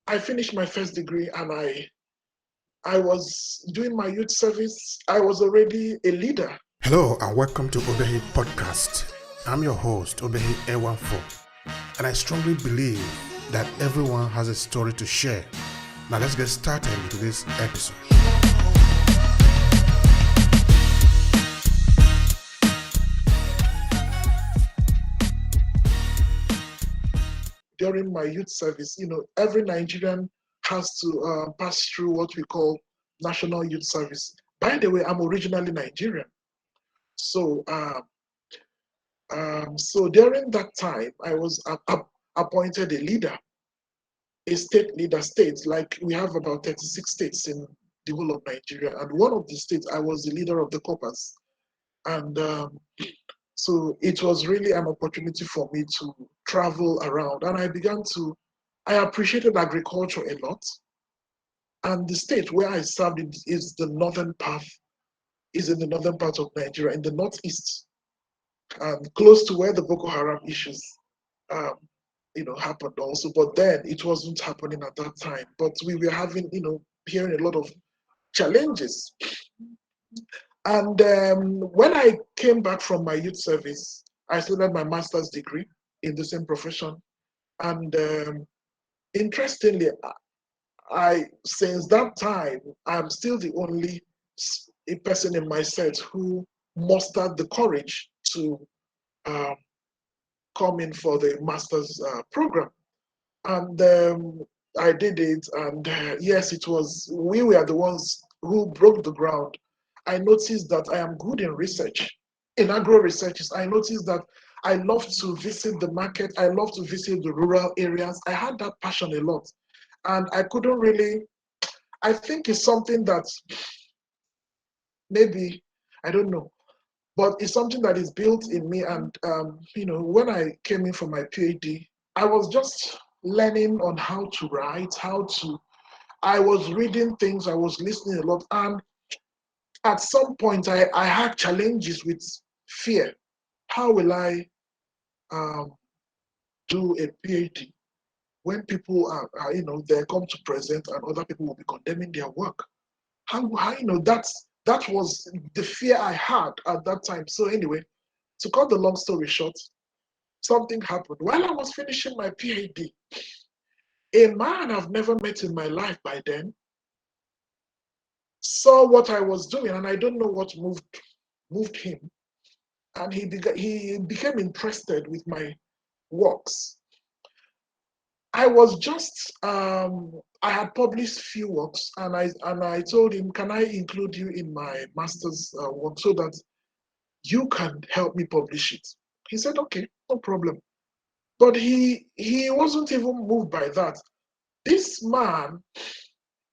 I finished my first degree and I was doing my youth service. I was already a leader. Hello and welcome to Obehi Podcast. I'm your host, Obehi A14, and I strongly believe that everyone has a story to share. Now let's get started into this episode. During my youth service, every Nigerian has to pass through what we call National Youth Service. By the way, I'm originally Nigerian. So, so during that time, I was appointed a leader, a state leader. States like we have about 36 states in the whole of Nigeria, and one of the states I was the leader of the corpus, and so it was really an opportunity for me to travel around, and I appreciated agriculture a lot. And the state where I served is the northern part, is in the northern part of Nigeria, in the northeast, close to where the Boko Haram issues, um, happened also. But then it wasn't happening at that time. But we were having, hearing a lot of challenges. And when I came back from my youth service, I started my master's degree in the same profession. And interestingly, since that time, I'm still the only a person in my set who mustered the courage to um, come in for the master's program. And I did it. And yes, we were the ones who broke the ground. I noticed that I am good in research, in agro researches. I noticed that I love to visit the market. I love to visit the rural areas. I had that passion a lot. And I couldn't really, I think it's something that maybe, I don't know, but it's something that is built in me. And, when I came in for my PhD, I was just learning on how to write, I was reading things, I was listening a lot. And at some point, I had challenges with fear. How will I um, do a PhD when people they come to present and other people will be condemning their work? That was the fear I had at that time. So anyway, to cut the long story short, something happened. While I was finishing my PhD, a man I've never met in my life by then saw what I was doing, and I don't know what moved him, and he became interested with my works. I was just I had published few works, and I told him, can I include you in my master's work so that you can help me publish it? He said, okay, no problem. But he wasn't even moved by that. This man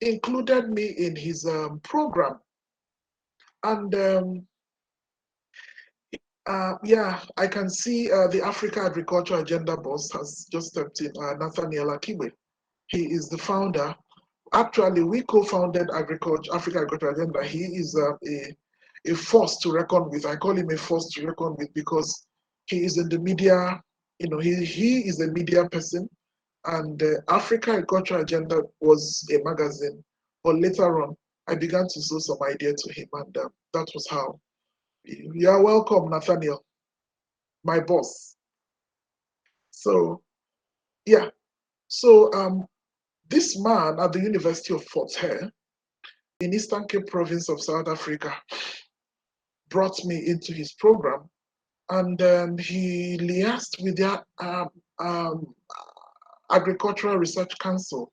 included me in his program, and yeah, I can see the Africa Agriculture Agenda boss has just stepped in, Nathaniel Akibe. He is the founder. Actually, we co-founded Africa Agriculture Agenda. He is a force to reckon with. I call him a force to reckon with because he is in the media. He is a media person, and Africa Agriculture Agenda was a magazine. But later on, I began to sow some idea to him, and that was how. You are welcome, Nathaniel, my boss. So yeah, so this man at the University of Fort Hare in Eastern Cape Province of South Africa brought me into his program, and he liaised with their Agricultural Research Council,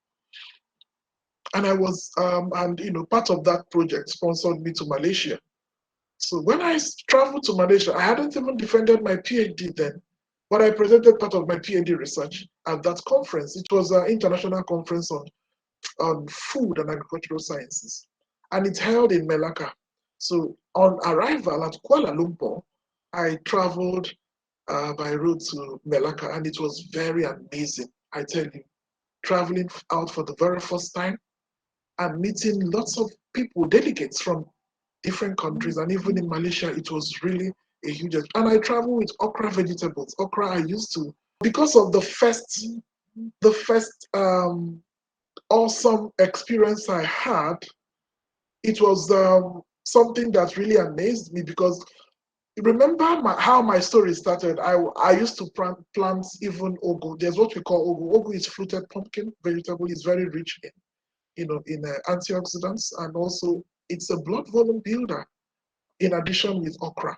and I was and part of that project sponsored me to Malaysia. So when I traveled to Malaysia, I hadn't even defended my PhD then, but I presented part of my PhD research at that conference. It was an international conference on food and agricultural sciences, and it's held in Melaka. So on arrival at Kuala Lumpur, I traveled by road to Melaka, and it was very amazing. I tell you, traveling out for the very first time and meeting lots of people, delegates from different countries, and even in Malaysia, it was really a huge. And I travel with okra vegetables. Okra I used to, because of the first awesome experience I had. It was something that really amazed me because remember how my story started. I used to plant even ugu. There's what we call ugu. Ugu is fruited pumpkin vegetable. It's very rich in antioxidants, and also it's a blood volume builder. In addition with okra,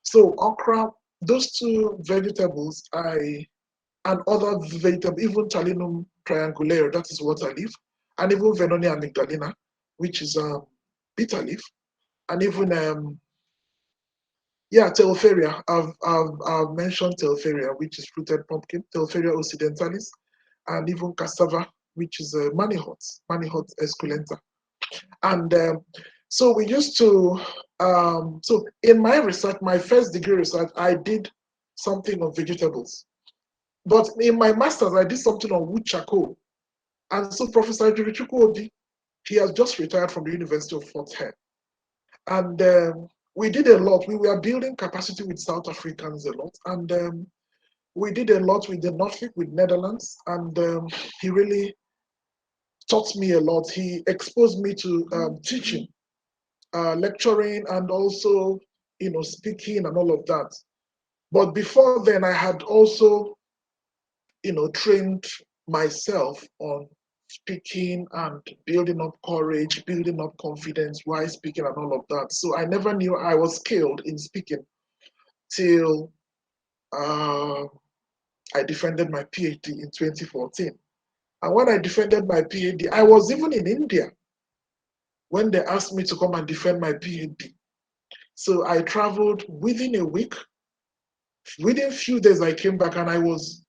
so okra, those two vegetables, and other vegetable, even Talinum triangulaire, that is water leaf, and even Venonia amygdalina, which is bitter leaf, and even yeah, Telferia. I've mentioned Telferia, which is fruited pumpkin, Telferia occidentalis, and even cassava, which is Manihot esculenta. And so we used to, so in my research, my first degree research, I did something on vegetables. But in my master's, I did something on wood charcoal. And so Professor Jirichukwu Obi, he has just retired from the University of Fort Hare. And we did a lot. We were building capacity with South Africans a lot. And we did a lot with the Norfolk, with Netherlands. And he really taught me a lot. He exposed me to teaching, lecturing, and also, speaking and all of that. But before then, I had also, trained myself on speaking and building up courage, building up confidence while speaking and all of that. So I never knew I was skilled in speaking till uh, I defended my PhD in 2014. And when I defended my PhD, I was even in India when they asked me to come and defend my PhD. So I traveled within a week. Within a few days, I came back and I was,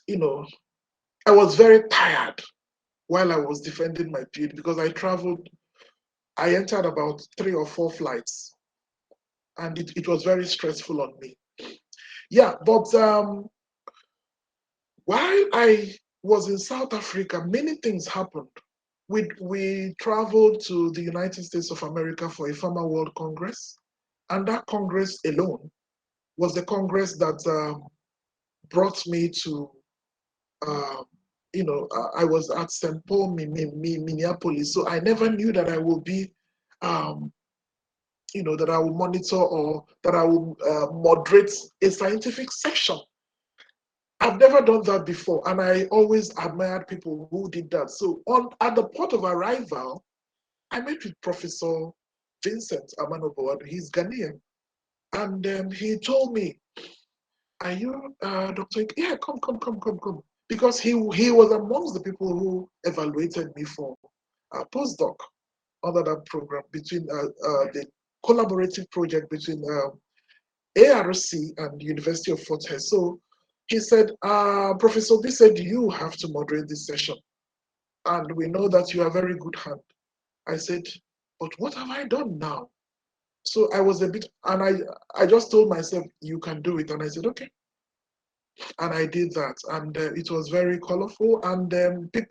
I was very tired while I was defending my PhD because I traveled, I entered about 3 or 4 flights, and it was very stressful on me. Yeah, but while I was in South Africa, many things happened. We traveled to the United States of America for a Farmer World Congress, and that Congress alone was the Congress that brought me to, uh, I was at St. Paul, Minneapolis, so I never knew that I would be, um, that I will monitor or that I will moderate a scientific section. I've never done that before, and I always admired people who did that. So at the port of arrival, I met with Professor Vincent Amanobo. He's Ghanaian, and he told me, "Are you Dr. Yeah, come," because he was amongst the people who evaluated me for a postdoc under that program between the collaborative project between ARC and the University of Fort Hare. So he said, Professor B said, you have to moderate this session. And we know that you are very good hand. I said, but what have I done now? So I was a bit, and I just told myself, you can do it. And I said, okay. And I did that. And it was very colorful. And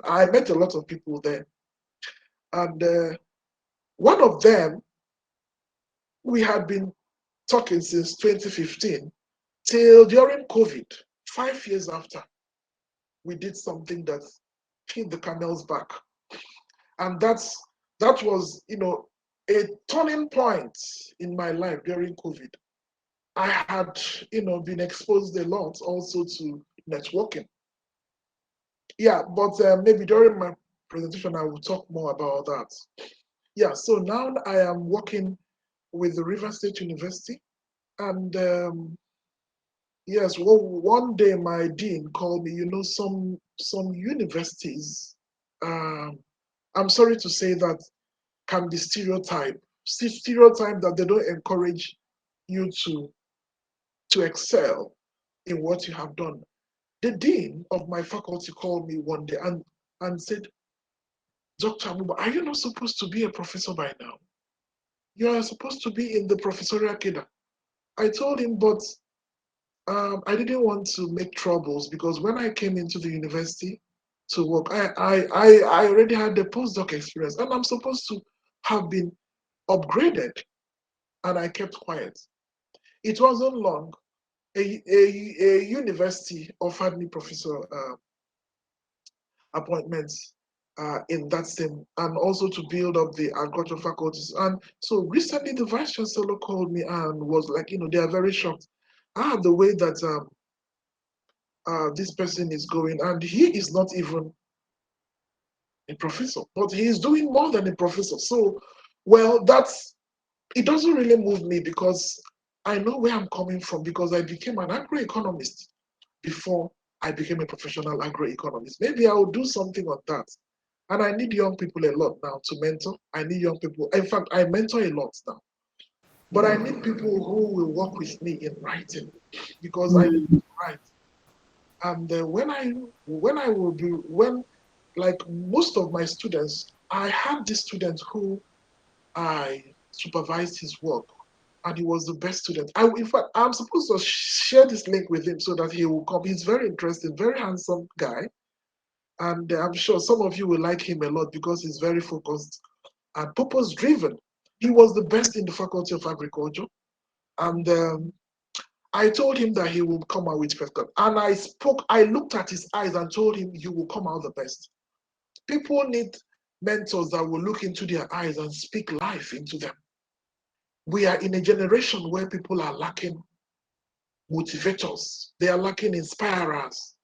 I met a lot of people there. And one of them, we had been talking since 2015 till during COVID, 5 years after, we did something that hit the camel's back. And that was, a turning point in my life during COVID. I had, been exposed a lot also to networking. Yeah, but maybe during my presentation, I will talk more about that. Yeah, so now I am working with the River State University, and yes, well, one day my dean called me. Some universities, um, I'm sorry to say that, can be stereotype that they don't encourage you to excel in what you have done. The dean of my faculty called me one day and said, Dr. Agbugba, are you not supposed to be a professor by now? You are supposed to be in the professorial cadre. I told him, but I didn't want to make troubles because when I came into the university to work, I already had the postdoc experience and I'm supposed to have been upgraded, and I kept quiet. It wasn't long. A university offered me professor appointments, in that same, and also to build up the agricultural faculties. And so recently the vice chancellor called me and was like, they are very shocked. The way that this person is going, and he is not even a professor, but he is doing more than a professor. So, well, it doesn't really move me because I know where I'm coming from because I became an agroeconomist before I became a professional agroeconomist. Maybe I will do something on that. And I need young people a lot now to mentor. I need young people. In fact, I mentor a lot now. But I need people who will work with me in writing because I need to write. And when like most of my students, I had this student who I supervised his work, and he was the best student. In fact, I'm supposed to share this link with him so that he will come. He's very interesting, very handsome guy, and I'm sure some of you will like him a lot because he's very focused and purpose-driven. He was the best in the Faculty of Agriculture, and I told him that he will come out with first class. And I looked at his eyes and told him, you will come out the best. People need mentors that will look into their eyes and speak life into them. We are in a generation where people are lacking motivators. They are lacking inspirers.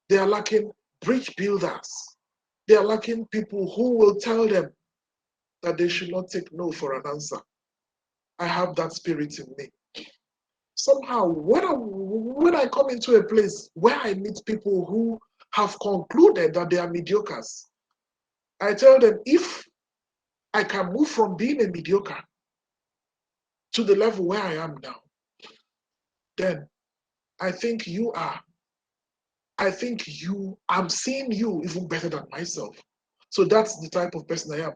They are lacking bridge builders. They are lacking people who will tell them that they should not take no for an answer. I have that spirit in me. Somehow, when I come into a place where I meet people who have concluded that they are mediocres, I tell them, if I can move from being a mediocre to the level where I am now, then I think I'm seeing you even better than myself. So that's the type of person I am.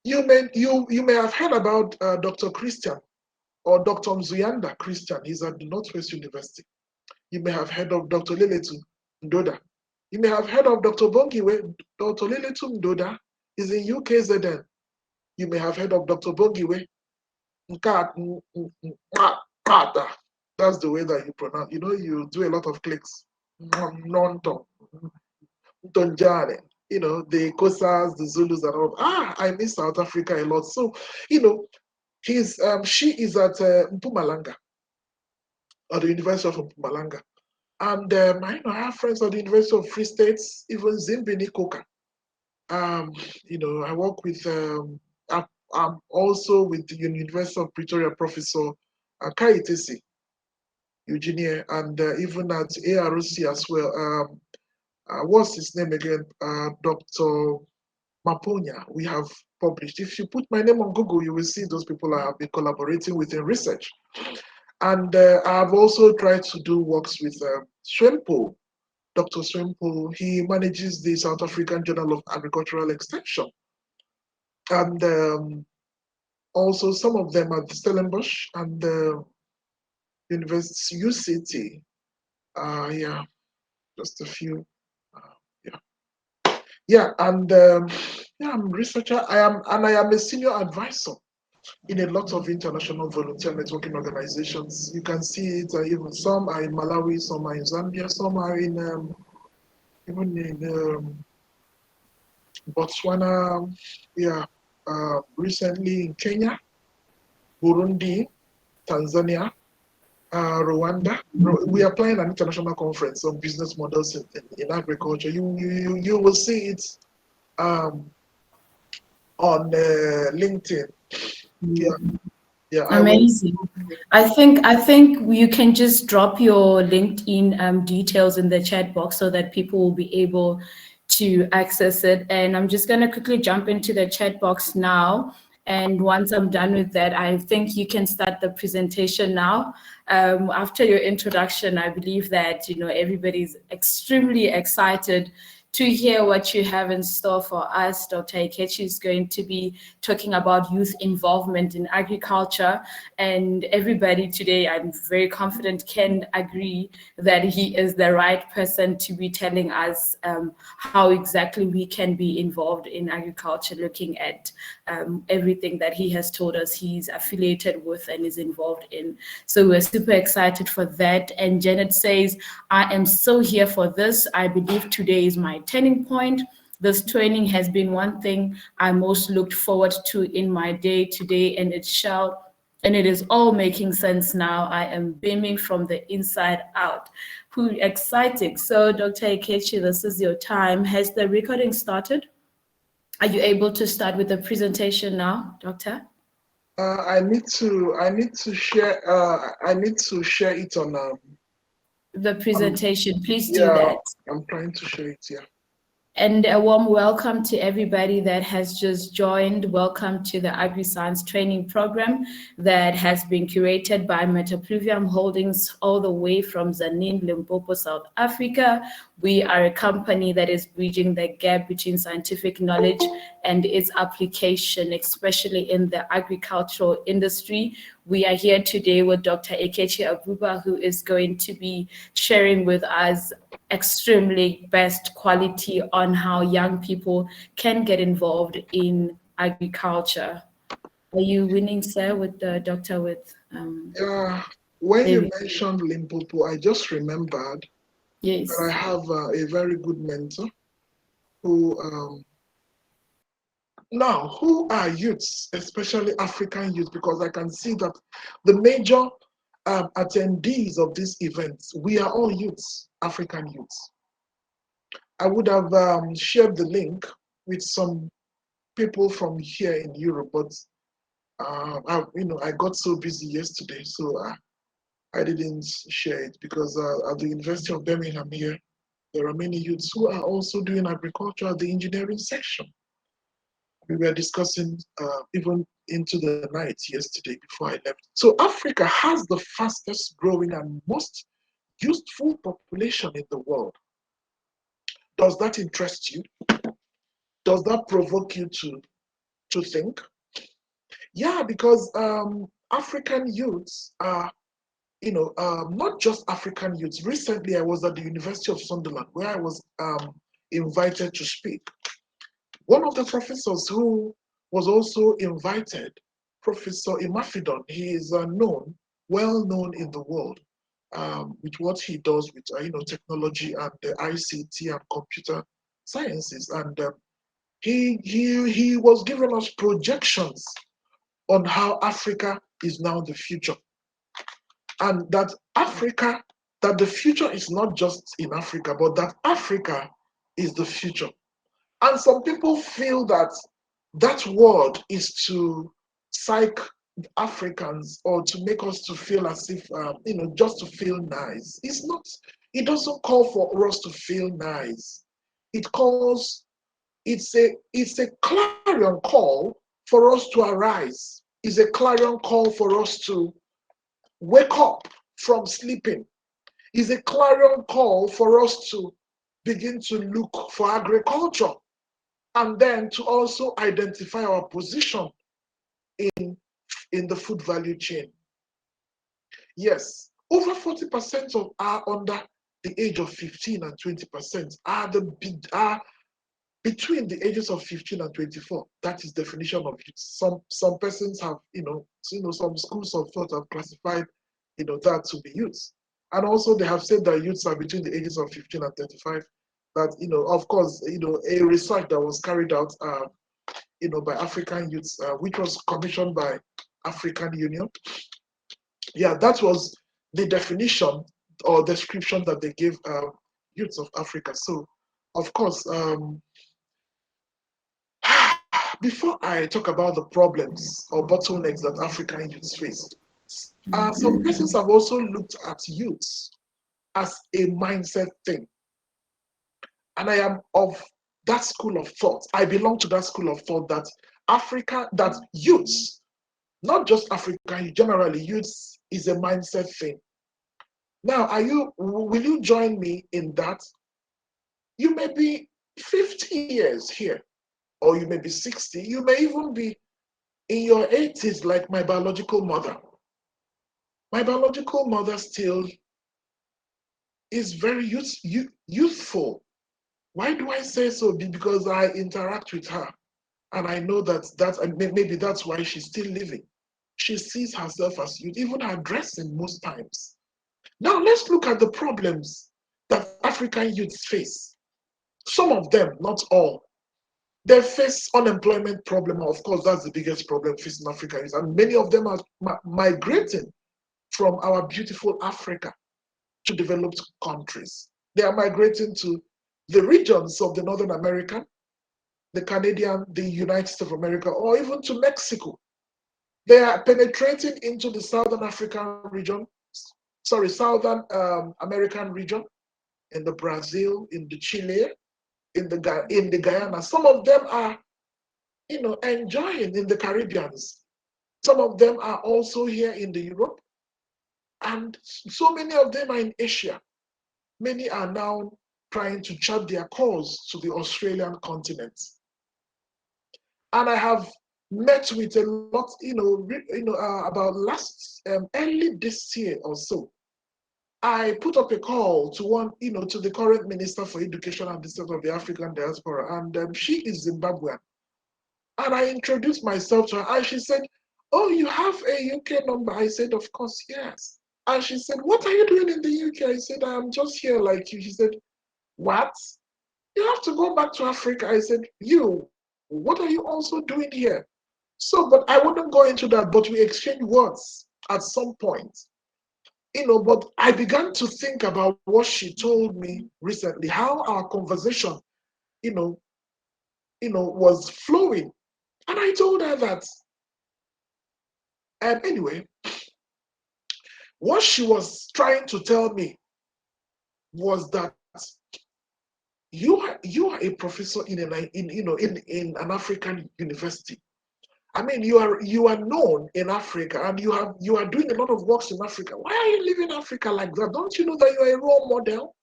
You may have heard about Dr. Christian or Dr. Mzuyanda Christian. He's at the Northwest University. You may have heard of Dr. Leletu Ndoda. You may have heard of Dr. Bongiwe. Dr. Leletu Ndoda is in UKZN. You may have heard of Dr. Bongiwe. That's the way that you pronounce. You do a lot of clicks. Non-tom. Tonjane. The Kosas, the Zulus, and all. I miss South Africa a lot. So, she is at Mpumalanga, at the University of Mpumalanga. And I have friends at the University of Free States, even Zimbini Koka. I work with, I'm also with the University of Pretoria Professor Kaitesi Eugenia, and even at AROC as well. What's his name again? Dr. Maponya. We have published. If you put my name on Google, you will see those people I have been collaborating with in research. And I've also tried to do works with Swempo, Dr. Swempo. He manages the South African Journal of Agricultural Extension. And also some of them at Stellenbosch and University UCT. Yeah, just a few. And I'm a researcher. I am a senior advisor in a lot of international volunteer networking organizations. You can see it. Even some are in Malawi, some are in Zambia, some are in even in Botswana. Recently in Kenya, Burundi, Tanzania, Rwanda. We are planning an international conference on business models in agriculture. You will see it on LinkedIn. Yeah. Amazing. I think you can just drop your LinkedIn details in the chat box so that people will be able to access it. And I'm just going to quickly jump into the chat box now. And once I'm done with that, I think you can start the presentation now. After your introduction, I believe that everybody's extremely excited to hear what you have in store for us. Dr. Ikechi is going to be talking about youth involvement in agriculture, and everybody today, I'm very confident, can agree that he is the right person to be telling us how exactly we can be involved in agriculture, looking at everything that he has told us he's affiliated with and is involved in. So we're super excited for that. And Janet says, I am so here for this. I believe today is my turning point. This training has been one thing I most looked forward to in my day to day, and it is all making sense now. I am beaming from the inside out. Who exciting. So Dr. Ikechi, this is your time. Has the recording started? Are you able to start with the presentation now, Doctor? I need to share it The on presentation, please do yeah, that. I'm trying to share it, yeah. And a warm welcome to everybody that has just joined. Welcome to the Agriscience training program that has been curated by Metapluvium Holdings all the way from Zanin, Limpopo, South Africa. We are a company that is bridging the gap between scientific knowledge and its application, especially in the agricultural industry. We are here today with Dr. Ikechi Agbugba, who is going to be sharing with us extremely best quality on how young people can get involved in agriculture. Are you winning, sir, with the doctor with Yeah, when you David? mentioned Limpopo, I just remembered that I Yes. have a very good mentor who now who are youths, especially African youth, because I can see that the major attendees of this event, we are all youths, African youths. I would have shared the link with some people from here in Europe, but I got so busy yesterday, so I didn't share it because at the University of Birmingham here, there are many youths who are also doing agriculture at the engineering section. We were discussing even into the night yesterday before I left. So Africa has the fastest growing and most useful population in the world. Does that interest you? Does that provoke you to think? Yeah, because African youths are, not just African youths. Recently, I was at the University of Sunderland where I was invited to speak. One of the professors who was also invited, Professor Imafidon, he is well known in the world with what he does with technology and the ICT and computer sciences, and he was giving us projections on how Africa is now the future, and that the future is not just in Africa, but that Africa is the future. And some people feel that that word is to psych Africans or to make us to feel as if, just to feel nice. It's not, it doesn't call for us to feel nice. It calls, it's a clarion call for us to arise. It's a clarion call for us to wake up from sleeping. It's a clarion call for us to begin to look for agriculture and then to also identify our position in the food value chain. Yes, over 40% of are under the age of 15 and 20% are between the ages of 15 and 24. That is definition of youth. Some persons have, some schools of thought have classified, that to be youths. And also they have said that youths are between the ages of 15 and 35. That, of course, a research that was carried out by African youths, which was commissioned by African Union. Yeah, that was the definition or description that they gave youths of Africa. So, of course, before I talk about the problems or bottlenecks that African youths face, some persons have also looked at youths as a mindset thing. And I am of that school of thought. I belong to that school of thought that youths, not just African, generally, youths is a mindset thing. Now, will you join me in that? You may be 50 years here, or you may be 60, you may even be in your 80s, like my biological mother. My biological mother still is very youthful. Why do I say so? Because I interact with her, and I know maybe that's why she's still living. She sees herself as youth, even her dressing most times. Now let's look at the problems that African youths face. Some of them, not all, They face unemployment problem. Of course, that's the biggest problem facing Africans, and many of them are migrating from our beautiful Africa to developed countries. They are migrating to the regions of the Northern America, the Canadian, the United States of America, or even to Mexico. They are penetrating into the Southern African region, Southern American region, in the Brazil, in the Chile, in the Guyana. Some of them are, enjoying in the Caribbeans. Some of them are also here in the Europe, and so many of them are in Asia. Many are now trying to chart their course to the Australian continent. And I have met with a lot, about last early this year or so. I put up a call to to the current Minister for Education and the State of the African Diaspora, and she is Zimbabwean. And I introduced myself to her, and she said, "Oh, you have a UK number?" I said, "Of course, yes." And she said, "What are you doing in the UK?" I said, "I'm just here like you." She said, "What? You have to go back to Africa." I said, "What are you also doing here?" So, but I wouldn't go into that, but we exchanged words at some point. But I began to think about what she told me recently, how our conversation, you know, was flowing. And I told her that, anyway, what she was trying to tell me was that you are a professor in an African university. I mean, you are known in Africa, and you are doing a lot of works in Africa. Why are you leaving Africa like that? Don't you know that you are a role model?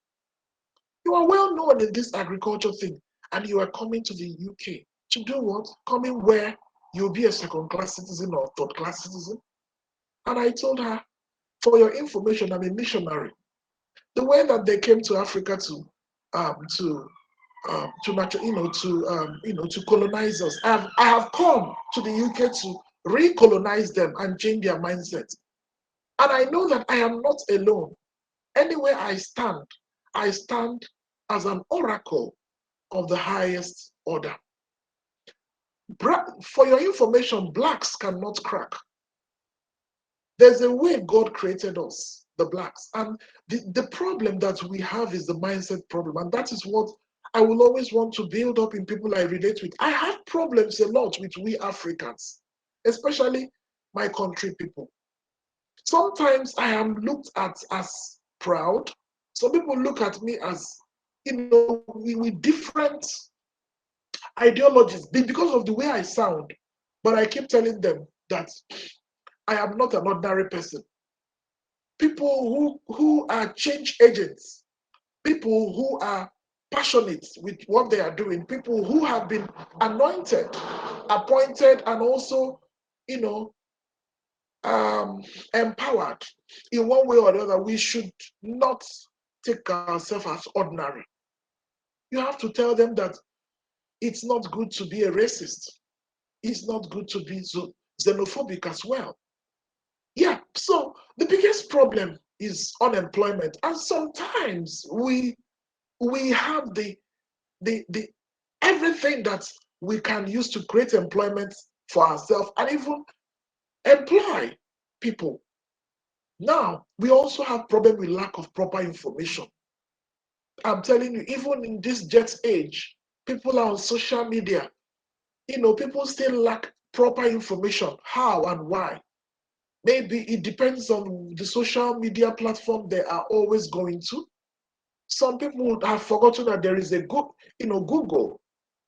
You are well known in this agriculture thing, and you are coming to the UK to do what? Coming where you'll be a second-class citizen or third-class citizen. And I told her, for your information, I'm a missionary. The way that they came to Africa to colonize us, I have come to the UK to recolonize them and change their mindset. And I know that I am not alone. Anywhere I stand as an oracle of the highest order. For your information, blacks cannot crack. There's a way God created us, the blacks. And the problem that we have is the mindset problem. And that is what I will always want to build up in people I relate with. I have problems a lot with we Africans, especially my country people. Sometimes I am looked at as proud. Some people look at me as, with different ideologies because of the way I sound. But I keep telling them that I am not an ordinary person. People who are change agents, people who are passionate with what they are doing, people who have been anointed, appointed, and also, empowered in one way or the other. We should not take ourselves as ordinary. You have to tell them that it's not good to be a racist. It's not good to be xenophobic as well. Yeah, so the biggest problem is unemployment. And sometimes we have the everything that we can use to create employment for ourselves and even employ people. Now, we also have problem with lack of proper information. I'm telling you, even in this jet age, people are on social media. People still lack proper information, how and why. Maybe it depends on the social media platform they are always going to. Some people would have forgotten that there is a good, Google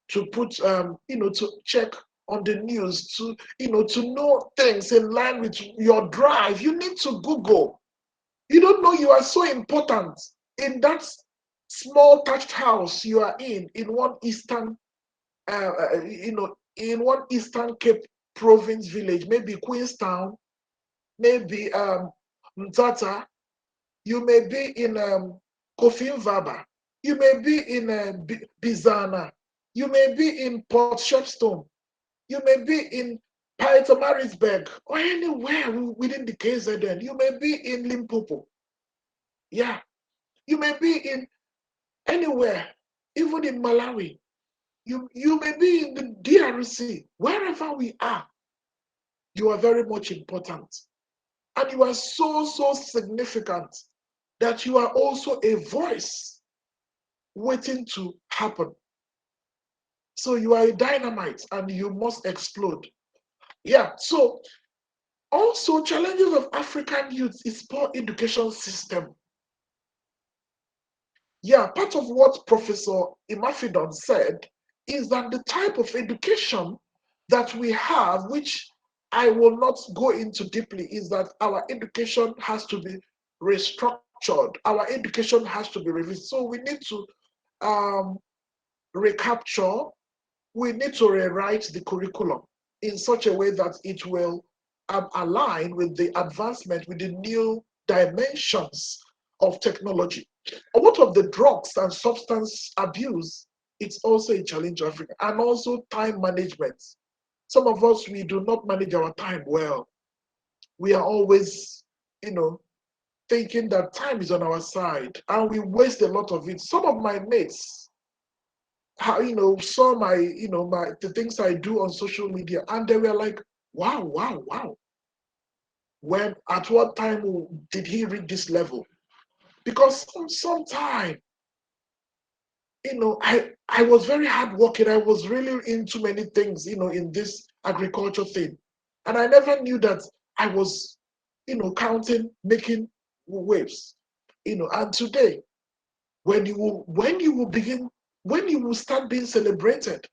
to put, to check on the news, to know things in line with your drive. You need to Google. You don't know you are so important in that small thatched house you are in one eastern, in one Eastern Cape province village, maybe Queenstown, maybe Mtata. You may be in Kofi Mvaba. You may be in Bizana. You may be in Port Shepstone. You may be in Pietermaritzburg or anywhere within the KZN. You may be in Limpopo. Yeah. You may be in anywhere, even in Malawi. You may be in the DRC, wherever we are, you are very much important. And you are so significant that you are also a voice waiting to happen. So you are a dynamite and you must explode. Yeah, so also challenges of African youth is poor education system. Yeah, part of what Professor Imafidon said is that the type of education that we have, which I will not go into deeply, is that our education has to be restructured. Our education has to be reviewed. So we need to recapture, we need to rewrite the curriculum in such a way that it will align with the advancement, with the new dimensions of technology. A lot of the drugs and substance abuse, it's also a challenge of Africa, and also time management. Some of us, we do not manage our time well. We are always, thinking that time is on our side, and we waste a lot of it. Some of my mates, saw my, the things I do on social media, and they were like, wow, wow, wow. When, at what time did he reach this level? Because sometime, I was very hardworking. I was really into many things, in this agriculture thing. And I never knew that I was, counting, making waves, and today, when you will start being celebrated,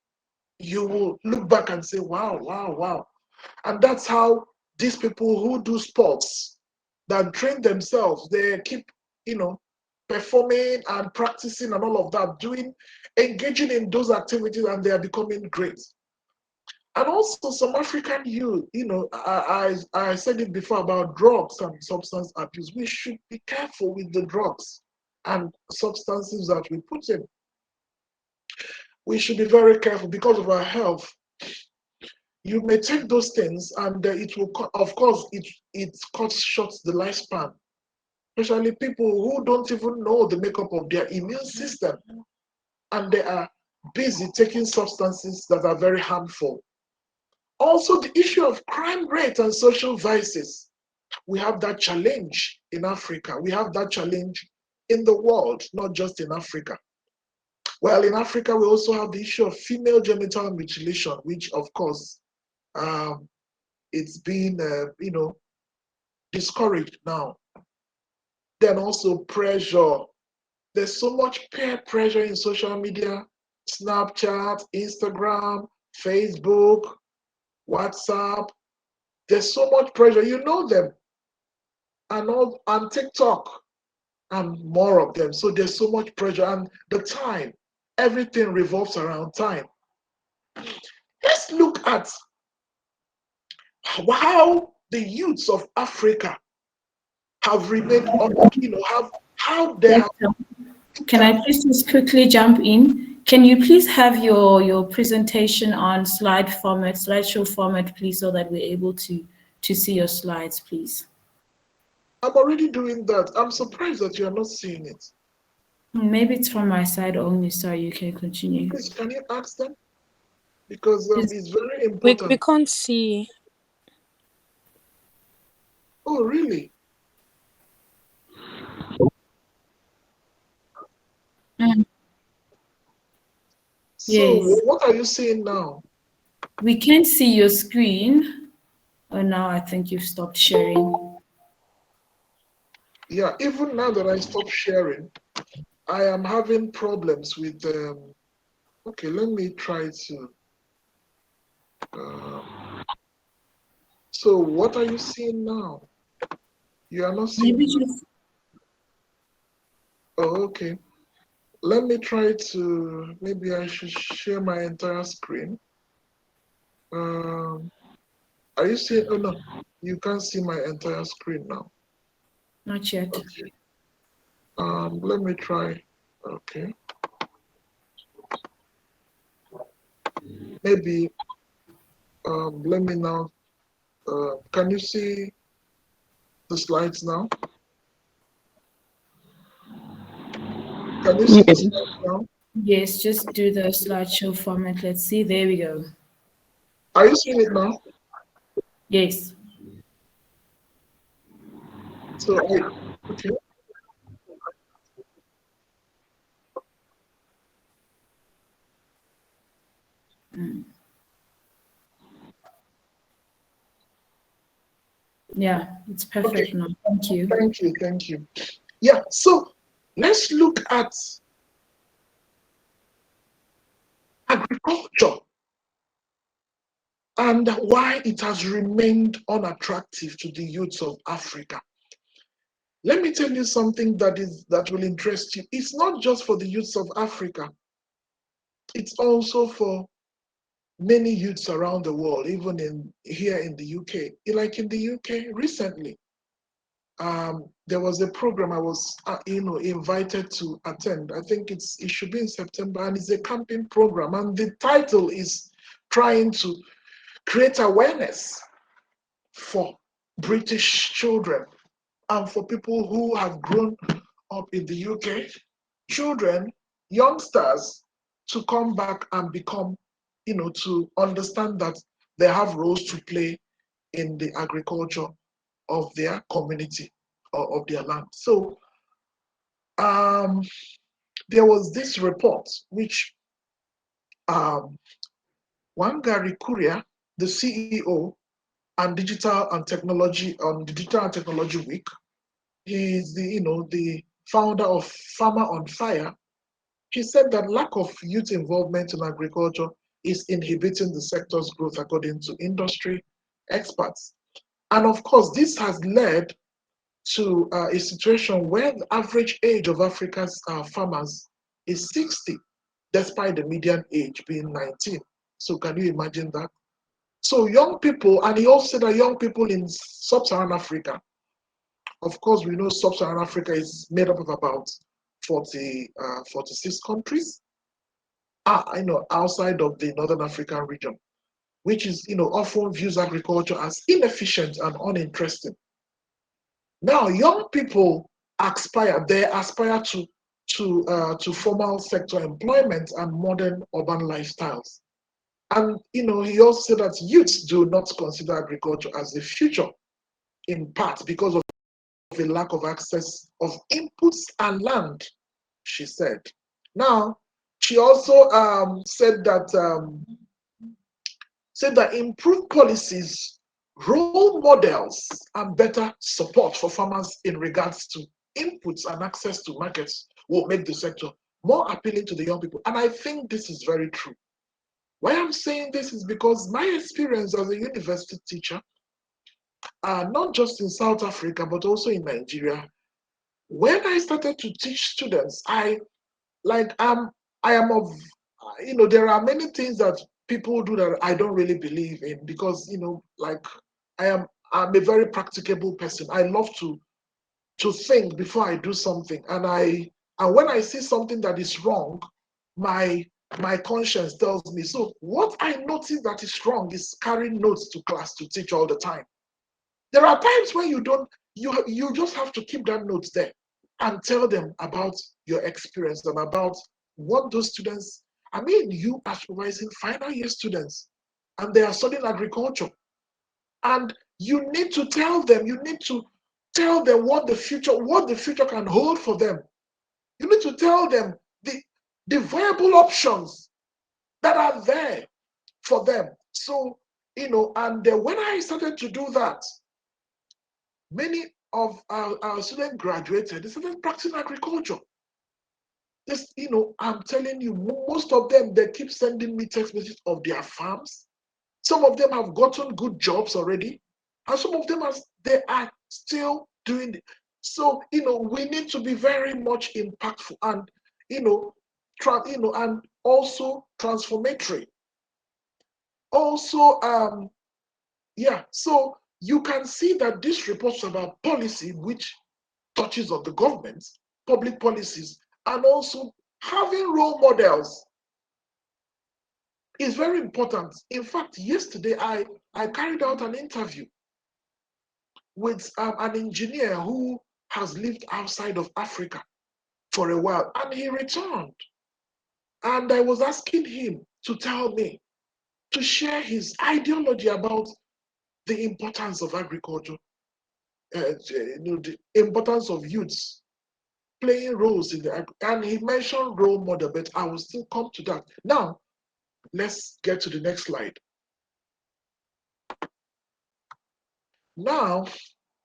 you will look back and say, wow, wow, wow. And that's how these people who do sports, that train themselves, they keep, performing and practicing and all of that, engaging in those activities, and they are becoming great. And also some African youth, I said it before about drugs and substance abuse. We should be careful with the drugs and substances that we put in. We should be very careful because of our health. You may take those things and it will, of course, it cuts short the lifespan, especially people who don't even know the makeup of their immune system, and they are busy taking substances that are very harmful. Also, the issue of crime rate and social vices. We have that challenge in Africa. We have that challenge in the world, not just in Africa. Well, in Africa, we also have the issue of female genital mutilation, which, of course, it's been, discouraged now. Then also pressure. There's so much peer pressure in social media, Snapchat, Instagram, Facebook, WhatsApp. There's so much pressure. You know them. And TikTok and more of them. So there's so much pressure, and the time, everything revolves around time. Let's look at how the youths of Africa have remained on, how they have. Can I please just quickly jump in? Can you please have your presentation on slideshow format, please, so that we're able to see your slides, please? I'm already doing that. I'm surprised that you are not seeing it. Maybe it's from my side only. Sorry, you can continue. Please, can you ask them? Because it's very important. We can't see. Oh, really? So, yes. What are you seeing now? We can't see your screen. Oh, now I think you've stopped sharing. Yeah, even now that I stopped sharing, I am having problems with okay, let me try to. So, what are you seeing now? You are not seeing. Maybe just. Oh, okay. Let me try to. Maybe I should share my entire screen. Are you seeing? Oh no, you can't see my entire screen now. Not yet. Okay. Let me try. Okay. Maybe. Let me now. Can you see the slides now? Can you see the slides now? Yes, just do the slideshow format. Let's see. There we go. Are you seeing it now? Yes. So, okay. Yeah, it's Okay. perfect now. Thank you. Thank you. Thank you. Yeah. So let's look at agriculture and why it has remained unattractive to the youths of Africa. Let me tell you something that will interest you. It's not just for the youths of Africa, it's also for many youths around the world, even in here in the UK. Like in the UK recently, there was a program I was invited to attend. I think it should be in September, and it's a camping program, and the title is trying to create awareness for British children and for people who have grown up in the UK, children, youngsters, to come back and become, to understand that they have roles to play in the agriculture of their community or of their land. So um, there was this report which um, Wangari Kuria, the CEO and Digital and Technology Week, he is the founder of Farmer on Fire. He said that lack of youth involvement in agriculture is inhibiting the sector's growth, according to industry experts. And of course, this has led to a situation where the average age of Africa's farmers is 60, despite the median age being 19. So can you imagine that? So young people, and he also said that young people in sub-Saharan Africa, of course, we know sub-Saharan Africa is made up of about 46 countries, outside of the Northern African region, which is, often views agriculture as inefficient and uninteresting. Now, young people they aspire to formal sector employment and modern urban lifestyles. And he also said that youths do not consider agriculture as a future, in part because of a lack of access of inputs and land, she said. Now, she also said that improved policies, role models, and better support for farmers in regards to inputs and access to markets will make the sector more appealing to the young people. And I think this is very true. Why I'm saying this is because my experience as a university teacher, not just in South Africa, but also in Nigeria, when I started to teach students, like I am of there are many things that people do that I don't really believe in because like I'm a very practicable person. I love to think before I do something, and when I see something that is wrong, my my conscience tells me. So what I notice that is wrong is carrying notes to class to teach all the time. There are times when you don't, you just have to keep that note there and tell them about your experience and about what those students, I mean, you are supervising final year students and they are studying agriculture. And you need to tell them what the future can hold for them. You need to tell them the viable options that are there for them. So, and when I started to do that, many of our students graduated, they started practicing agriculture. This, I'm telling you, most of them, they keep sending me text messages of their farms. Some of them have gotten good jobs already, and some of them they are still doing it. So, we need to be very much impactful and, and also transformatory. Also, yeah, so you can see that this reports about policy, which touches on the government, public policies, and also having role models is very important. In fact, yesterday I carried out an interview with an engineer who has lived outside of Africa for a while, and he returned. And I was asking him to tell me, to share his ideology about the importance of agriculture, the importance of youths playing roles in and he mentioned role model, but I will still come to that. Now, let's get to the next slide. Now,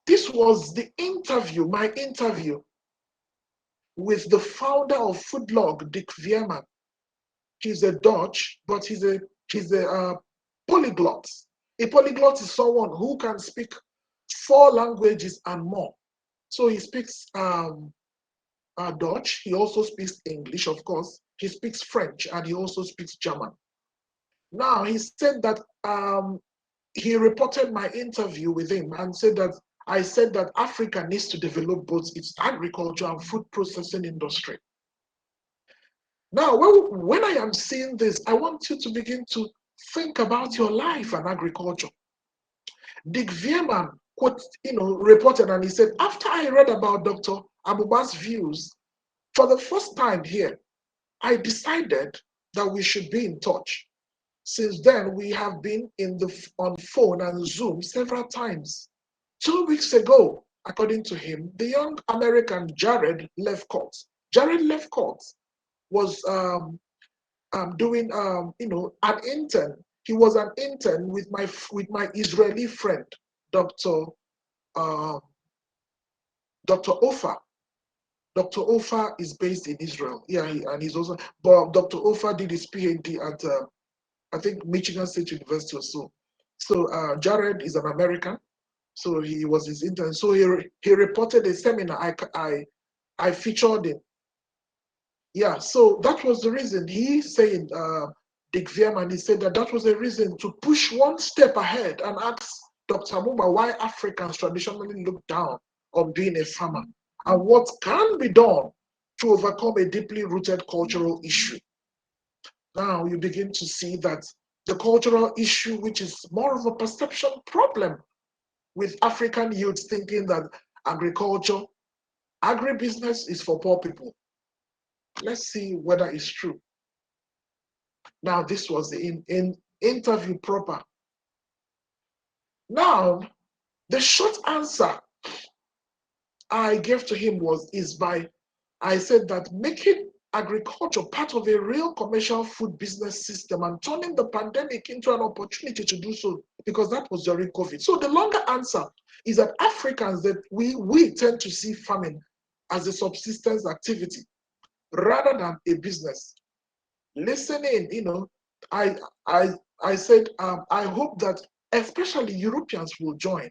this was the interview, my interview with the founder of Foodlog, Dick Veerman. He's a Dutch, but he's a polyglot. A polyglot is someone who can speak 4 languages and more. So he speaks Dutch. He also speaks English, of course. He speaks French, and he also speaks German. Now, he said that he reported my interview with him and said that I said that Africa needs to develop both its agriculture and food processing industry. Now, when I am seeing this, I want you to begin to think about your life and agriculture. Dick Veerman reported, and he said, after I read about Dr. Agbugba's views for the first time here, I decided that we should be in touch. Since then, we have been on phone and Zoom several times. 2 weeks ago, according to him, the young American Jared Lefcourt. Jared Lefcourt was doing an intern. He was an intern with my Israeli friend, Dr. Ofer. Dr. Ofer is based in Israel. Yeah, and he's also, but Dr. Ofer did his PhD at I think Michigan State University or so. So Jared is an American. So he was his intern. So he reported a seminar. I featured him. Yeah, so that was the reason he said, Dick Veerman, he said that was a reason to push one step ahead and ask Dr. Agbugba why Africans traditionally look down on being a farmer and what can be done to overcome a deeply rooted cultural issue. Now you begin to see that the cultural issue, which is more of a perception problem with African youths thinking that agriculture, agribusiness is for poor people. Let's see whether it's true. Now, this was the interview proper. Now, the short answer I gave to him I said that making agriculture part of a real commercial food business system and turning the pandemic into an opportunity to do so, because that was during COVID. So the longer answer is that Africans, that we tend to see farming as a subsistence activity rather than a business. Listening, I said, I hope that especially Europeans will join.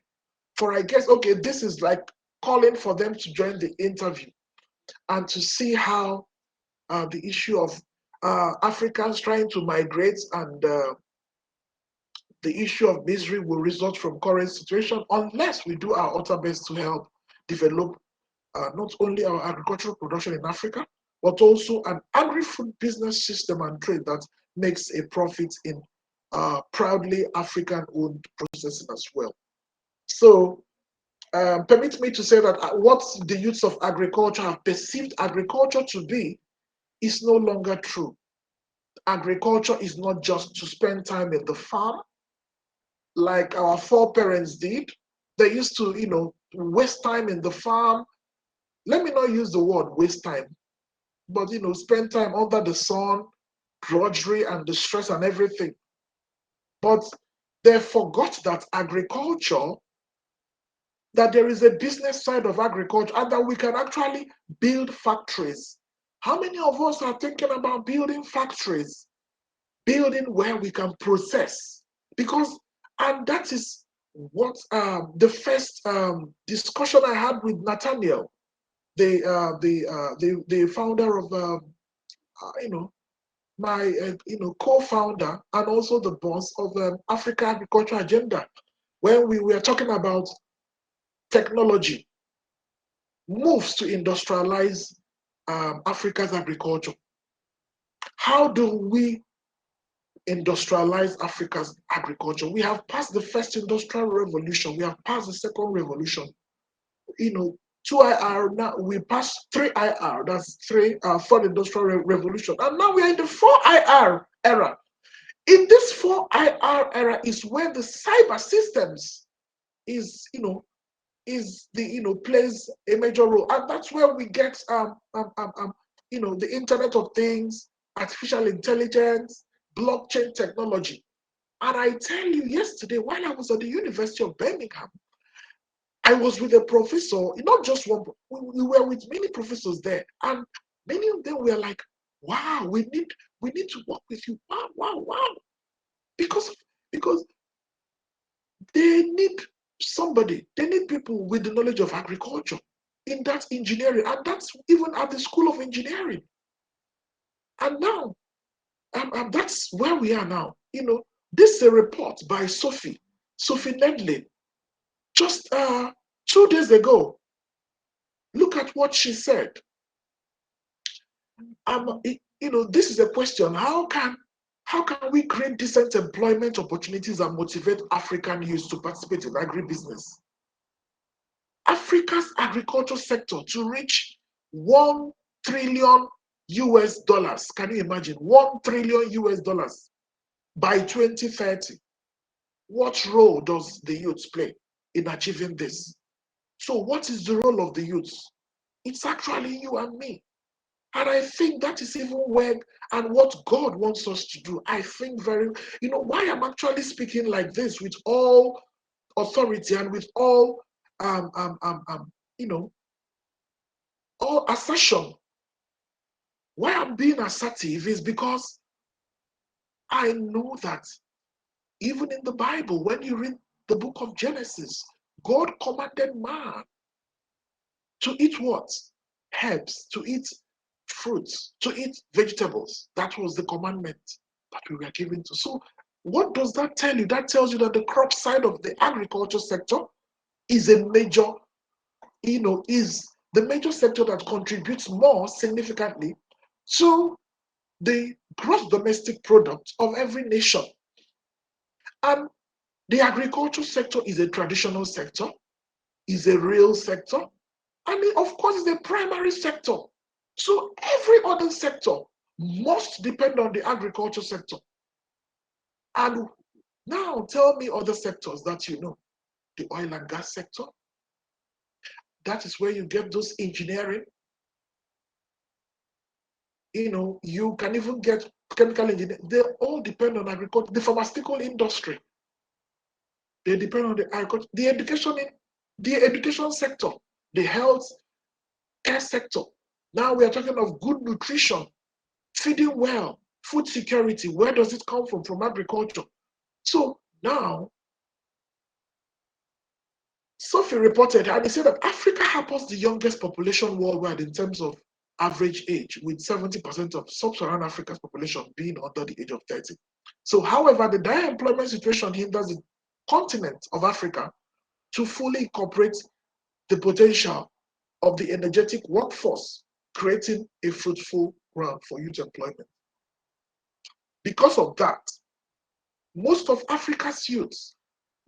For I guess, okay, this is like calling for them to join the interview and to see how the issue of Africans trying to migrate and the issue of misery will result from current situation unless we do our utter best to help develop not only our agricultural production in Africa, but also an agri-food business system and trade that makes a profit in proudly African-owned processing as well. So permit me to say that what the youths of agriculture have perceived agriculture to be is no longer true. Agriculture is not just to spend time in the farm like our foreparents did. They used to, waste time in the farm. Let me not use the word waste time, but spend time under the sun, drudgery and the stress and everything. But they forgot that agriculture, that there is a business side of agriculture and that we can actually build factories. How many of us are thinking about building factories? Building where we can process. And that is what the first discussion I had with Nathaniel, the founder of my co-founder and also the boss of Africa Agriculture Agenda, when we were talking about technology moves to industrialize Africa's agriculture. How do we industrialize Africa's agriculture? We have passed the first industrial revolution. We have passed the second revolution. 2IR, now we passed 3IR, that's fourth industrial revolution, and now we are in the 4IR era. In this 4IR era is where the cyber systems is, plays a major role, and that's where we get the Internet of Things, artificial intelligence, blockchain technology. And I tell you, yesterday while I was at the University of Birmingham, I was with a professor, not just one. We were with many professors there, and many of them were like, "Wow, we need to work with you." Wow, wow, wow, because they need somebody. They need people with the knowledge of agriculture in that engineering, and that's even at the School of Engineering. And now, that's where we are now. This is a report by Sophie Nedley, just 2 days ago. Look at what she said. This is a question. How can we create decent employment opportunities and motivate African youth to participate in agribusiness? Africa's agriculture sector to reach $1 trillion US. Can you imagine? $1 trillion US by 2030. What role does the youth play in achieving this? So what is the role of the youth? It's actually you and me. And I think that is even where and what God wants us to do. I think why I'm actually speaking like this with all authority and with all all assertion. Why I'm being assertive is because I know that even in the Bible, when you read the book of Genesis, God commanded man to eat what? Herbs, to eat fruits, to eat vegetables. That was the commandment that we were given to. So what does that tell you? That tells you that the crop side of the agriculture sector is a major, is the major sector that contributes more significantly to the gross domestic product of every nation. And the agriculture sector is a traditional sector, is a real sector, and it, of course, is a primary sector. So every other sector must depend on the agriculture sector. And now tell me other sectors that you know. The oil and gas sector, that is where you get those engineering. You can even get chemical engineering. They all depend on agriculture. The pharmaceutical industry, they depend on the agriculture. The education sector, the health care sector. Now we are talking of good nutrition, feeding well, food security. Where does it come from? From agriculture. So now, Sophie reported, and he said that Africa harbors the youngest population worldwide in terms of average age, with 70% of sub-Saharan Africa's population being under the age of 30. So, however, the dire employment situation hinders the continent of Africa to fully incorporate the potential of the energetic workforce, creating a fruitful ground for youth employment. Because of that, most of Africa's youths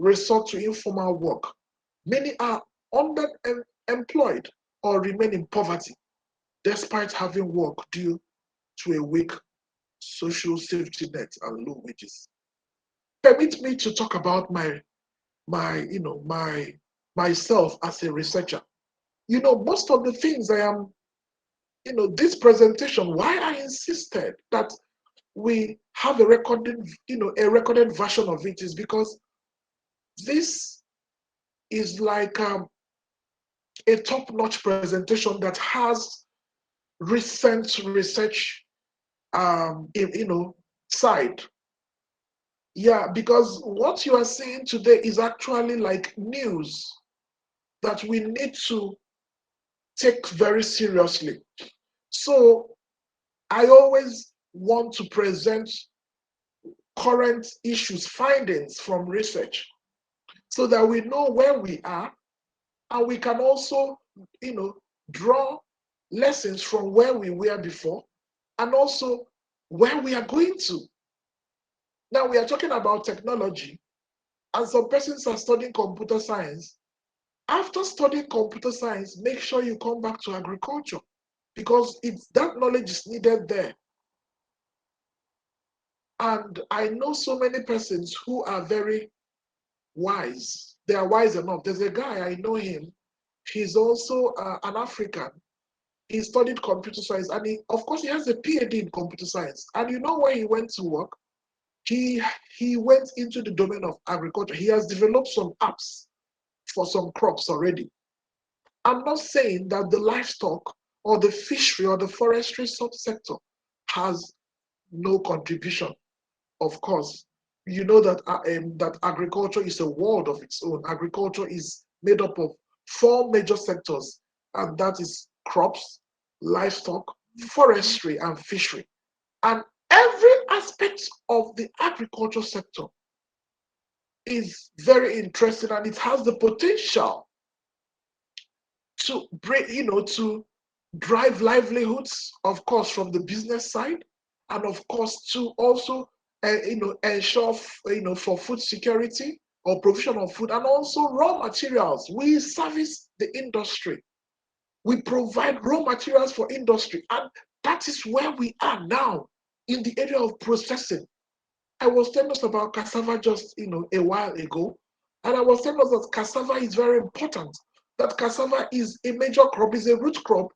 resort to informal work. Many are underemployed or remain in poverty despite having work due to a weak social safety net and low wages. Permit me to talk about myself as a researcher. Most of the things I am, this presentation, why I insisted that we have a recorded version of it is because this is like a top-notch presentation that has recent research side. Yeah, because what you are seeing today is actually like news that we need to take very seriously. So I always want to present current issues, findings from research, so that we know where we are, and we can also, draw lessons from where we were before, and also where we are going to. Now we are talking about technology, and some persons are studying computer science, after studying computer science, make sure you come back to agriculture because that knowledge is needed there. And I know so many persons who are very wise. They are wise enough. There's a guy, I know him. He's also an African. He studied computer science, and of course, he has a PhD in computer science. And you know where he went to work? He went into the domain of agriculture. He has developed some apps for some crops already. I'm not saying that the livestock or the fishery or the forestry subsector has no contribution. Of course, you know that that agriculture is a world of its own. Agriculture is made up of 4 major sectors, and that is crops, livestock, forestry, and fishery. And every aspect of the agriculture sector is very interesting, and it has the potential to bring, to drive livelihoods, of course, from the business side, and of course to also, ensure, for food security or provision of food, and also raw materials. We service the industry. We provide raw materials for industry, and that is where we are now in the area of processing. I was telling us about cassava just, a while ago, and I was telling us that cassava is very important. That cassava is a major crop, is a root crop,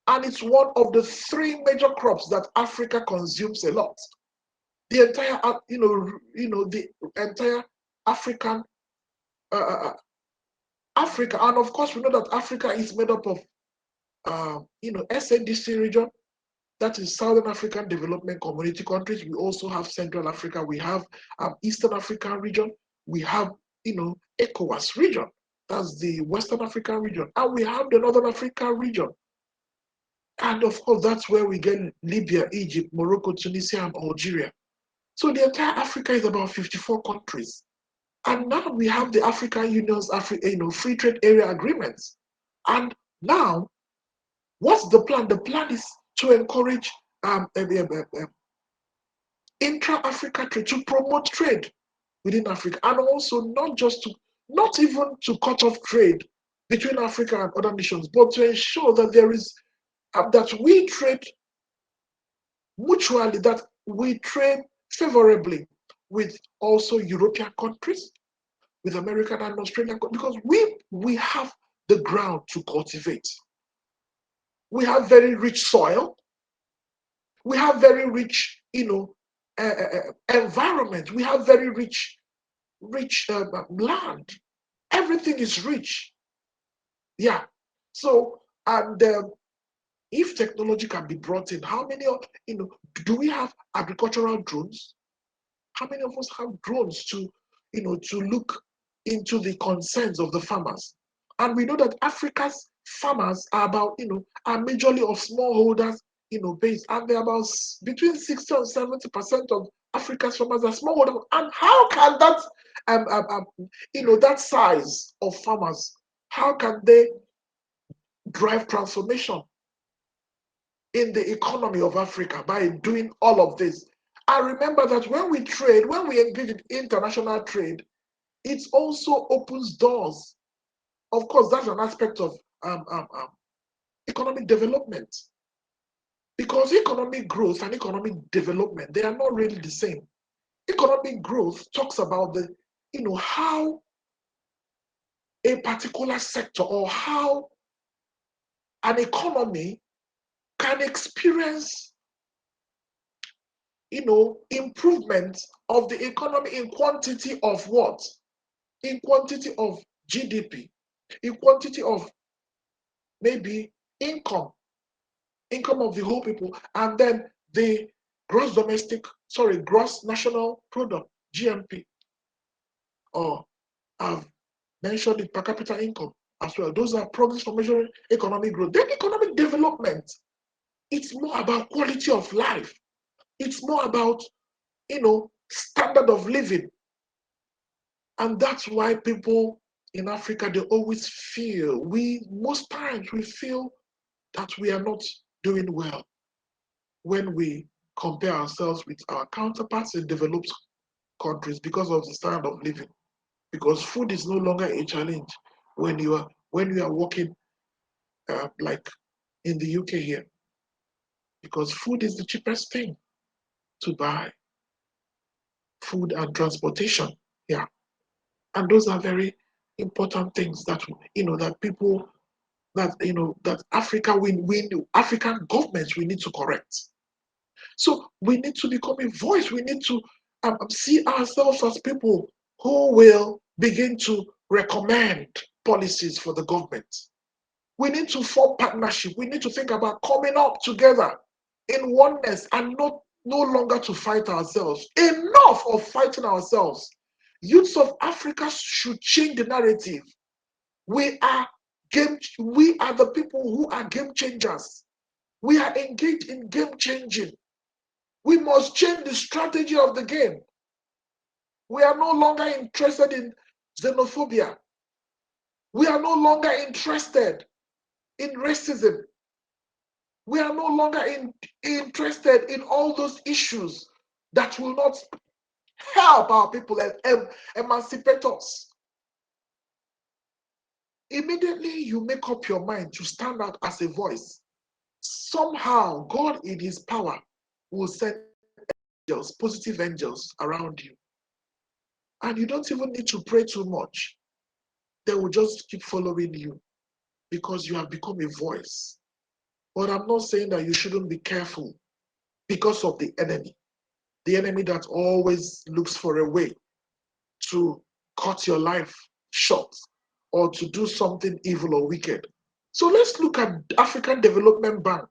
and it's one of the 3 major crops that Africa consumes a lot. The entire, the entire African, Africa, and of course we know that Africa is made up of, SADC region, that is Southern African Development Community countries. We also have Central Africa. We have Eastern African region. We have, ECOWAS region. That's the Western African region. And we have the Northern African region. And of course, that's where we get Libya, Egypt, Morocco, Tunisia, and Algeria. So the entire Africa is about 54 countries. And now we have the African Union's free trade area agreements. And now, what's the plan? The plan is to encourage intra-Africa trade, to promote trade within Africa, and also not even to cut off trade between Africa and other nations, but to ensure that there is that we trade mutually, that we trade favorably with also European countries, with American and Australian, because we have the ground to cultivate. We have very rich soil. We have very rich, environment. We have very rich land. Everything is rich. Yeah. So, and if technology can be brought in, how many of, do we have agricultural drones? How many of us have drones to look into the concerns of the farmers? And we know that Africa's farmers are about, are majorly of smallholders, base, and they're about between 60 and 70% of Africa's farmers are smallholders. And how can that, that size of farmers, how can they drive transformation in the economy of Africa by doing all of this? And remember that when we trade, when we engage in international trade, it also opens doors. Of course, that's an aspect of economic development. Because economic growth and economic development, they are not really the same. Economic growth talks about the, how a particular sector or how an economy can experience, improvement of the economy in quantity of what? In quantity of GDP, in quantity of maybe income of the whole people, and then the gross national product, GNP, or I've mentioned the per capita income as well. Those are progress for measuring economic growth. Then economic development, it's more about quality of life. It's more about, standard of living. And that's why people in Africa, they always feel, most times we feel that we are not doing well when we compare ourselves with our counterparts in developed countries because of the standard of living. Because food is no longer a challenge. when you are working like in the UK here, because food is the cheapest thing to buy. Food and transportation, yeah, and those are very important things that that people that African governments we need to correct. So we need to become a voice. We need to see ourselves as people who will begin to recommend policies for the government. We need to form partnership. We need to think about coming up together in oneness and no longer to fight ourselves. Enough of fighting ourselves. Youths of Africa should change the narrative. We are the people who are game changers. We are engaged in game changing. We must change the strategy of the game. We are no longer interested in xenophobia. We are no longer interested in racism. We are no longer interested in all those issues that will not help our people and emancipate us. Immediately you make up your mind to stand out as a voice. Somehow God in his power will send angels, positive angels around you. And you don't even need to pray too much. They will just keep following you because you have become a voice. But I'm not saying that you shouldn't be careful because of the enemy that always looks for a way to cut your life short or to do something evil or wicked. So let's look at African Development Bank.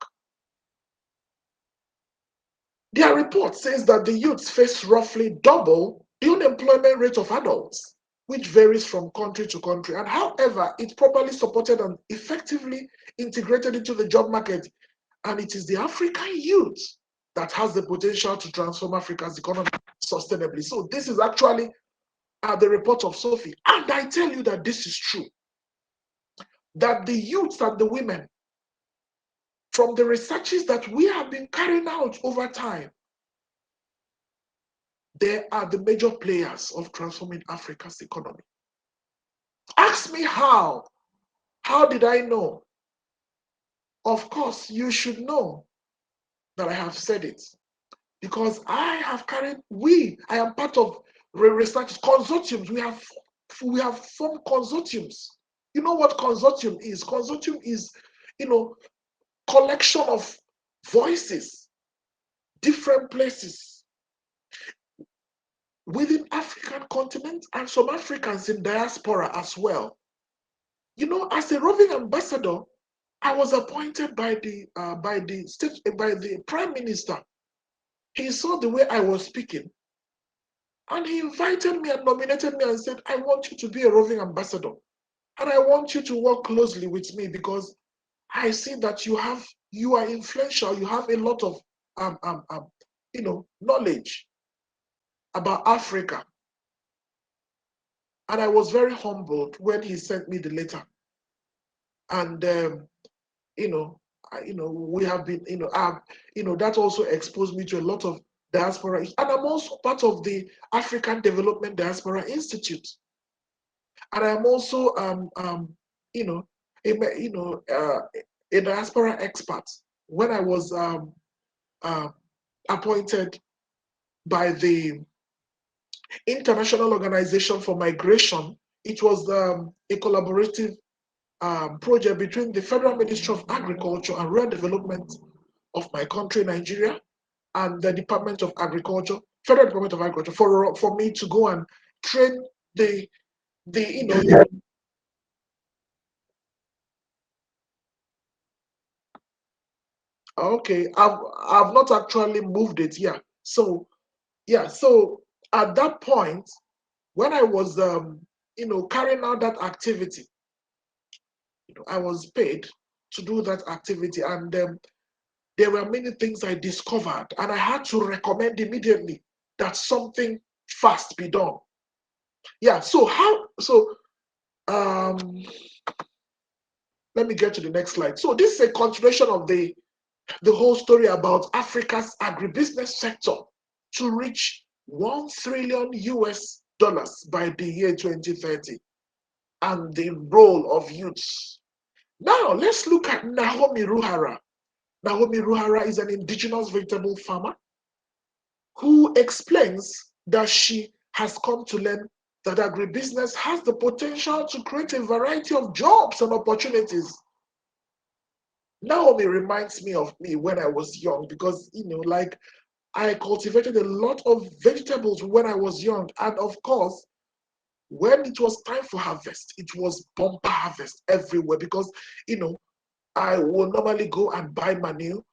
Their report says that the youths face roughly double the unemployment rate of adults, which varies from country to country. And however, it's properly supported and effectively integrated into the job market. And it is the African youth that has the potential to transform Africa's economy sustainably. So this is actually the report of Sophie. And I tell you that this is true. That the youths and the women, from the researches that we have been carrying out over time, they are the major players of transforming Africa's economy. Ask me how. How did I know? Of course, you should know that I have said it. Because I am part of research consortiums. We have formed consortiums. You know what consortium is? Consortium is, collection of voices, different places within African continent and some Africans in diaspora as well. As a roving ambassador, I was appointed by the Prime Minister. He saw the way I was speaking, and he invited me and nominated me and said, I want you to be a roving ambassador. And I want you to work closely with me because I see that you are influential. You have a lot of knowledge about Africa. And I was very humbled when he sent me the letter. And we have been, that also exposed me to a lot of diaspora. And I'm also part of the African Development Diaspora Institute. And I'm also a diaspora expert. When I was appointed by the International Organization for Migration, it was a collaborative project between the Federal Ministry of Agriculture and Rural Development of my country, Nigeria, and the Department of Agriculture, Federal Department of Agriculture, for me to go and train the okay, I've not actually moved it. Yeah. So at that point, when I was carrying out that activity, I was paid to do that activity, and there were many things I discovered, and I had to recommend immediately that something fast be done. Yeah. Let me get to the next slide. So this is a continuation of the whole story about Africa's agribusiness sector to reach $1 trillion by the year 2030. and the role of youths. Now, let's look at Naomi Ruhara. Naomi Ruhara is an indigenous vegetable farmer who explains that she has come to learn that agribusiness has the potential to create a variety of jobs and opportunities. Naomi reminds me of me when I was young because, like I cultivated a lot of vegetables when I was young. And of course, when it was time for harvest, it was bumper harvest everywhere because, I will normally go and buy manure,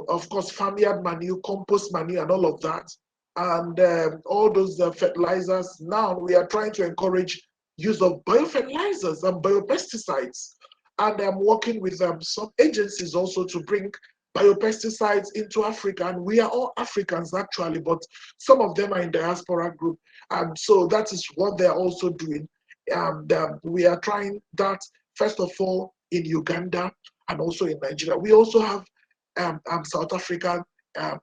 of course, farmyard manure, compost manure, and all of that. And all those fertilizers. Now we are trying to encourage use of biofertilizers and biopesticides. And I'm working with some agencies also to bring biopesticides into Africa. And we are all Africans actually, but some of them are in diaspora group. And so that is what they're also doing. And we are trying that, first of all, in Uganda and also in Nigeria. We also have South Africa, as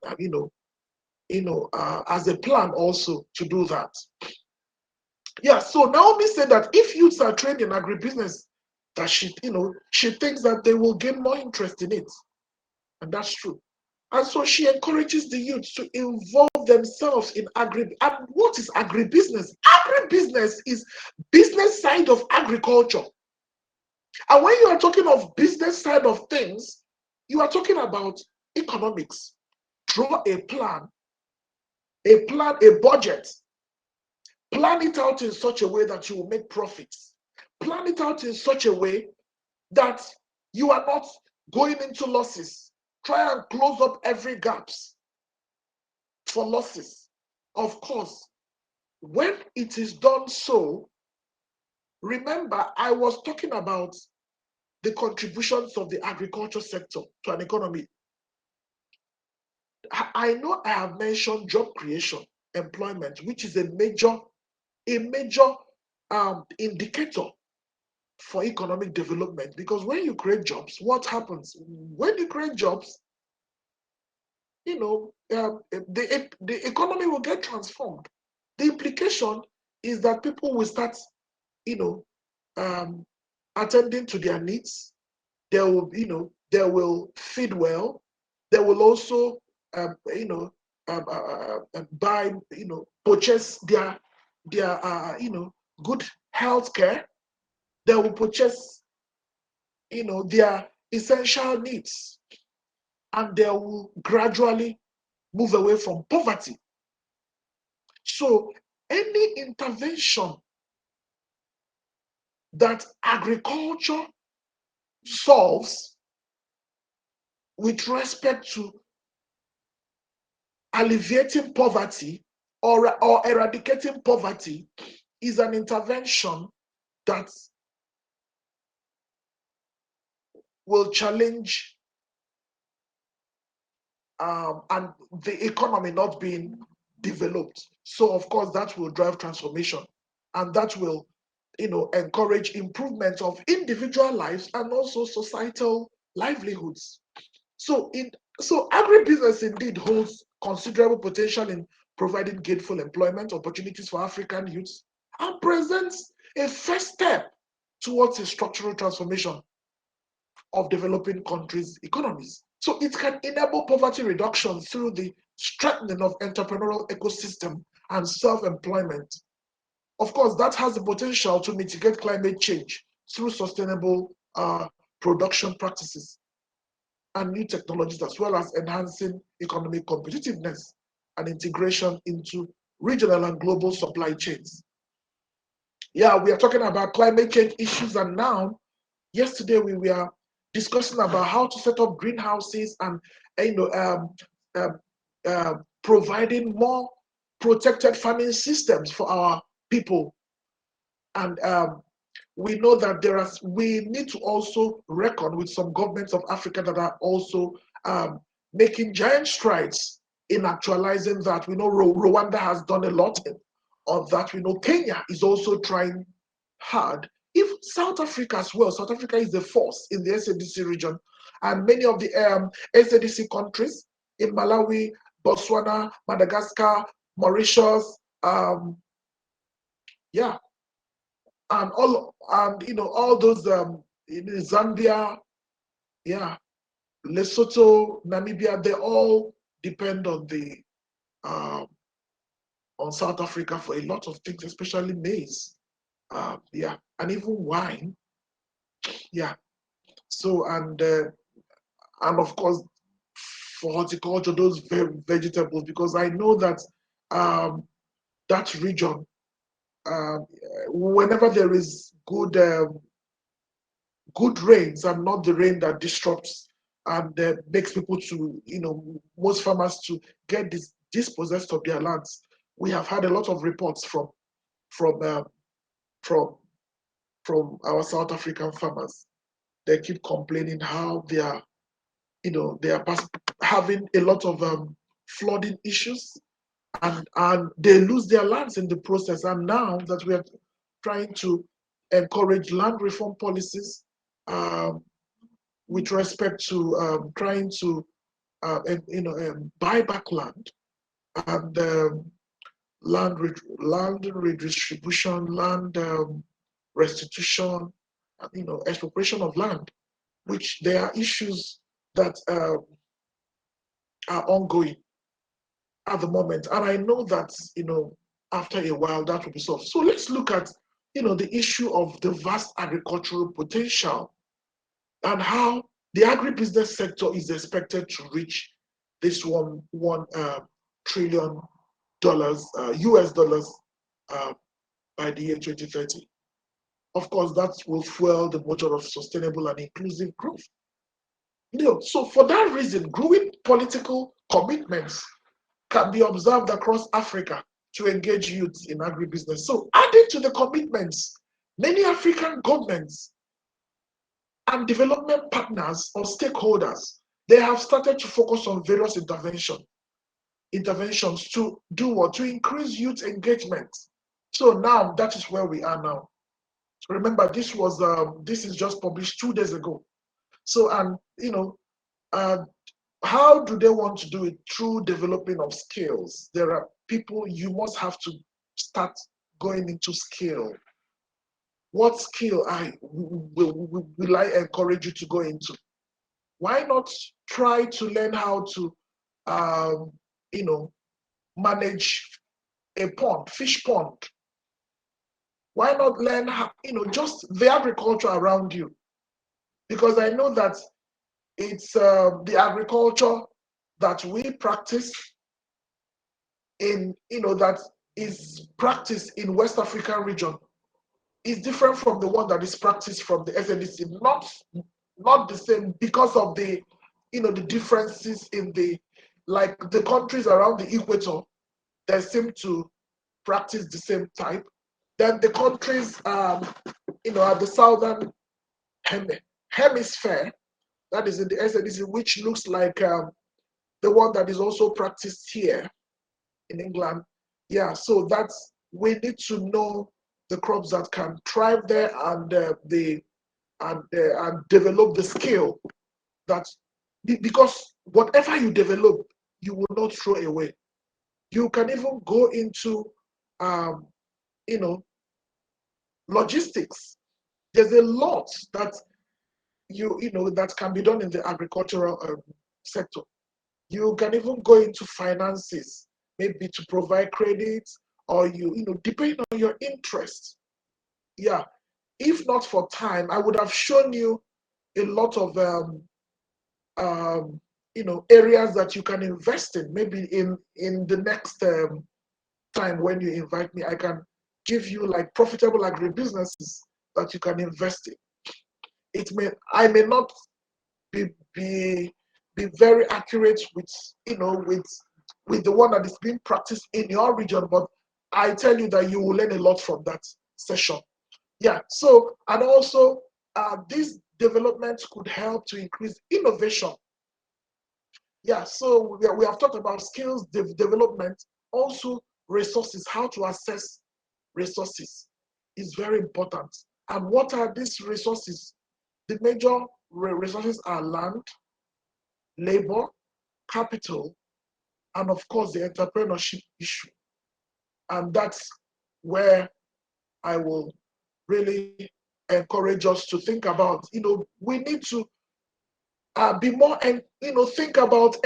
a plan also to do that. Yeah, so Naomi said that if youths are trained in agribusiness, that she thinks that they will gain more interest in it. And that's true. And so she encourages the youth to involve themselves in And what is agribusiness? Agribusiness is business side of agriculture. And when you are talking of business side of things, you are talking about economics. Draw a plan, a budget. Plan it out in such a way that you will make profits. Plan it out in such a way that you are not going into losses. Try and close up every gaps for losses. Of course, when it is done so, remember I was talking about the contributions of the agriculture sector to an economy. I know I have mentioned job creation, employment, which is a major indicator for economic development. Because when you create jobs, what happens? When you create jobs, the economy will get transformed. The implication is that people will start, attending to their needs. They will feed well. They will also, buy, purchase their good health care. They will purchase, their essential needs, and they will gradually move away from poverty. So any intervention that agriculture solves with respect to alleviating poverty or eradicating poverty is an intervention that will challenge and the economy not being developed. So of course that will drive transformation, and that will encourage improvement of individual lives and also societal livelihoods. So agribusiness indeed holds considerable potential in providing gainful employment opportunities for African youths and presents a first step towards a structural transformation of developing countries' economies. So it can enable poverty reduction through the strengthening of entrepreneurial ecosystem and self-employment. Of course, that has the potential to mitigate climate change through sustainable production practices and new technologies, as well as enhancing economic competitiveness and integration into regional and global supply chains. Yeah, we are talking about climate change issues, and now, yesterday we were discussing about how to set up greenhouses and providing more protected farming systems for our people. And we know that we need to also reckon with some governments of Africa that are also making giant strides in actualizing that. We know Rwanda has done a lot of that. We know Kenya is also trying hard. If South Africa as well, South Africa is the force in the SADC region, and many of the SADC countries in Malawi, Botswana, Madagascar, Mauritius, and all those in Zambia, yeah, Lesotho, Namibia, they all depend um, on South Africa for a lot of things, especially maize, yeah, and even wine, yeah. So and of course for horticulture, those vegetables, because I know that um, that region, um, whenever there is good rains and not the rain that disrupts and makes people to, most farmers to get dispossessed of their lands. We have had a lot of reports from from from our South African farmers. They keep complaining how they are having a lot of flooding issues, and they lose their lands in the process. And now that we are trying to encourage land reform policies, um, with respect to trying to buy back land and land redistribution, land restitution, expropriation of land, which there are issues that are ongoing at the moment. And I know that after a while that will be solved. So let's look at the issue of the vast agricultural potential and how the agribusiness sector is expected to reach this $1 trillion US dollars uh, by the year 2030. Of course, that will fuel the motor of sustainable and inclusive growth. So for that reason, growing political commitments can be observed across Africa to engage youth in agribusiness. So adding to the commitments, many African governments and development partners or stakeholders, they have started to focus on various interventions to do what? To increase youth engagement. So now that is where we are now. So remember, this is just published 2 days ago. So uh, how do they want to do it? Through developing of skills. There are people you must have to start going into skill. What skill will I encourage you to go into? Why not try to learn how to, um, you know, manage a pond, fish pond? Why not learn how, just the agriculture around you? Because I know that it's the agriculture that we practice that is practiced in West African region is different from the one that is practiced from the SNDC. Not the same because of the differences in the countries around the equator that seem to practice the same type. Then the countries at the southern hemisphere, that is in the SNDC, which looks like the one that is also practiced here in England. Yeah, so we need to know the crops that can thrive there and and develop the skill that because whatever you develop, you will not throw away. You can even go into um, you know logistics. There's a lot that that can be done in the agricultural sector. You can even go into finances, maybe to provide credit, or depending on your interest. Yeah. If not for time, I would have shown you a lot of areas that you can invest in. Maybe in the next time when you invite me, I can give you like profitable agribusinesses that you can invest in. I may not be very accurate with the one that is being practiced in your region, but I tell you that you will learn a lot from that session. Yeah. So and also these developments could help to increase innovation. Yeah. So we have talked about skills development, also resources. How to assess resources is very important. And what are these resources? The major resources are land, labor, capital, and of course the entrepreneurship issue. And that's where I will really encourage us to think about, we need to be more, and think about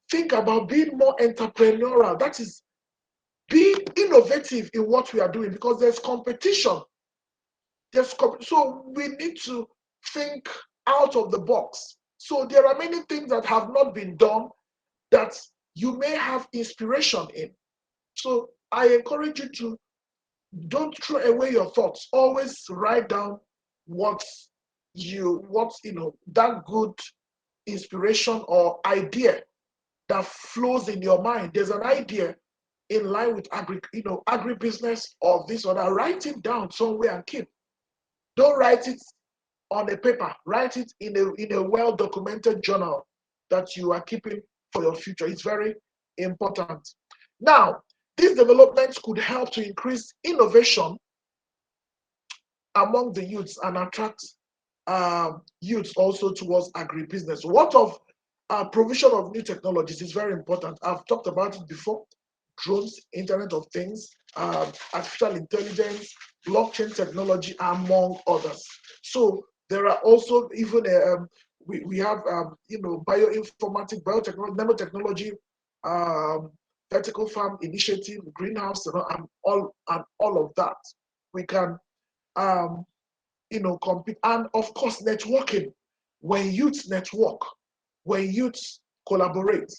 think about being more entrepreneurial. That is, be innovative in what we are doing, because there's competition. So we need to think out of the box. So there are many things that have not been done that you may have inspiration in. So I encourage you to don't throw away your thoughts. Always write down what that good inspiration or idea that flows in your mind. There's an idea in line with agribusiness or this or that. Write it down somewhere and keep. Don't write it on a paper. Write it in a well-documented journal that you are keeping for your future. It's very important. Now, these developments could help to increase innovation among the youths and attract youths also towards agribusiness. What of provision of new technologies is very important. I've talked about it before. Drones, Internet of Things, artificial intelligence, blockchain technology, among others. So there are also even we have bioinformatics, biotechnology, nanotechnology, vertical farm initiative, greenhouse, and all of that. We can compete, and of course networking. When youths network, when youths collaborate,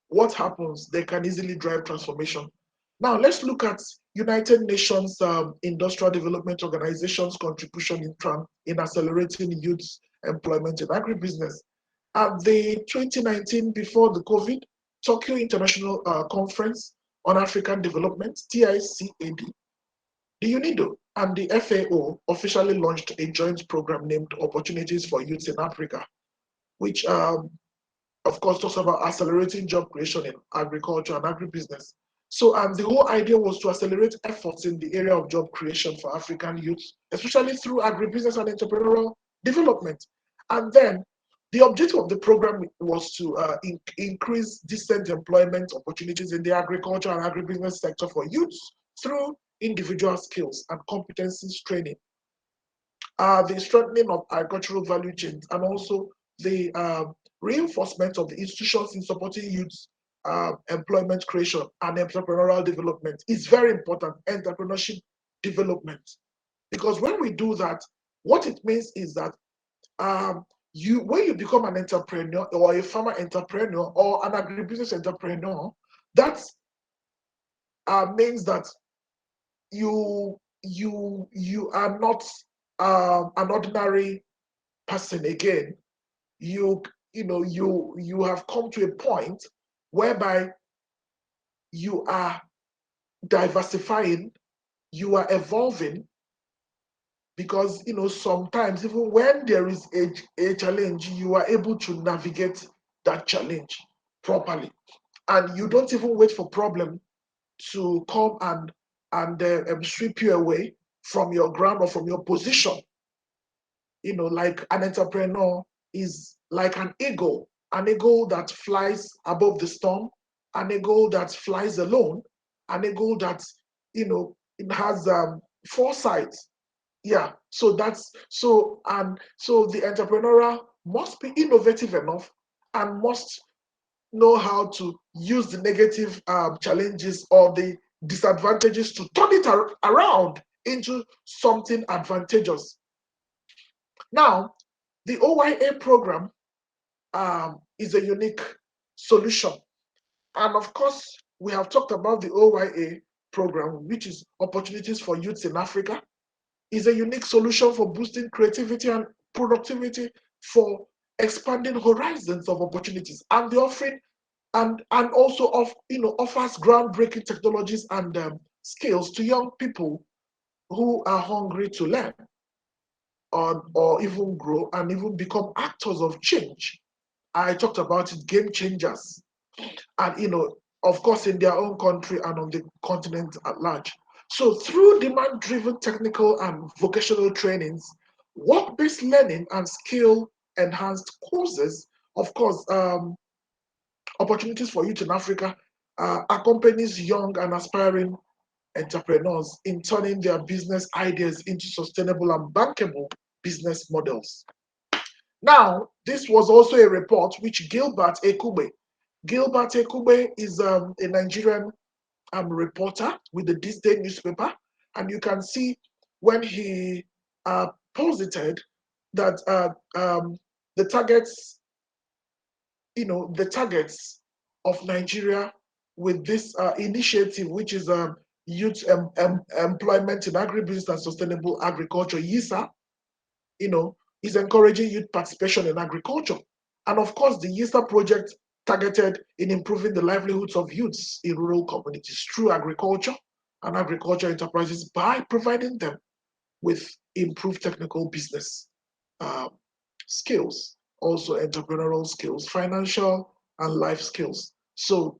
what happens? They can easily drive transformation. Now let's look at United Nations Industrial Development Organization's contribution in accelerating youth employment in agribusiness. At the 2019, before the COVID, Tokyo International Conference on African Development, TICAD, the UNIDO and the FAO officially launched a joint program named Opportunities for Youth in Africa, which of course talks about accelerating job creation in agriculture and agribusiness. So the whole idea was to accelerate efforts in the area of job creation for African youth, especially through agribusiness and entrepreneurial development. And then the objective of the program was to increase decent employment opportunities in the agriculture and agribusiness sector for youths through individual skills and competencies training, the strengthening of agricultural value chains, and also the reinforcement of the institutions in supporting youth employment creation and entrepreneurial development is very important. Entrepreneurship development, because when we do that, what it means is that when you become an entrepreneur or a farmer entrepreneur or an agribusiness entrepreneur, that means that you are not an ordinary person again. You have come to a point whereby you are diversifying, you are evolving, because sometimes even when there is a challenge, you are able to navigate that challenge properly, and you don't even wait for problem to come and sweep you away from your ground or from your position. Like an entrepreneur is like an eagle that flies above the storm, an eagle that flies alone, an eagle that it has foresight. Yeah, so the entrepreneur must be innovative enough and must know how to use the negative challenges or the disadvantages to turn it around into something advantageous. Now, the OYA program is a unique solution. And of course, we have talked about the OYA program, which is Opportunities for Youths in Africa, is a unique solution for boosting creativity and productivity, for expanding horizons of opportunities, and the offering and also offers groundbreaking technologies and skills to young people who are hungry to learn or even grow and even become actors of change. I talked about it, game changers, and of course in their own country and on the continent at large. So through demand-driven technical and vocational trainings, work-based learning and skill-enhanced courses, of course, Opportunities for Youth in Africa accompanies young and aspiring entrepreneurs in turning their business ideas into sustainable and bankable business models. Now, this was also a report which Gilbert Ekube is a Nigerian reporter with the This Day newspaper, and you can see when he posited that the targets, the targets of Nigeria with this initiative, which is youth employment in agribusiness and sustainable agriculture, YISA, is encouraging youth participation in agriculture. And of course, the YISA project targeted in improving the livelihoods of youths in rural communities through agriculture and agriculture enterprises by providing them with improved technical business skills, also entrepreneurial skills, financial and life skills. So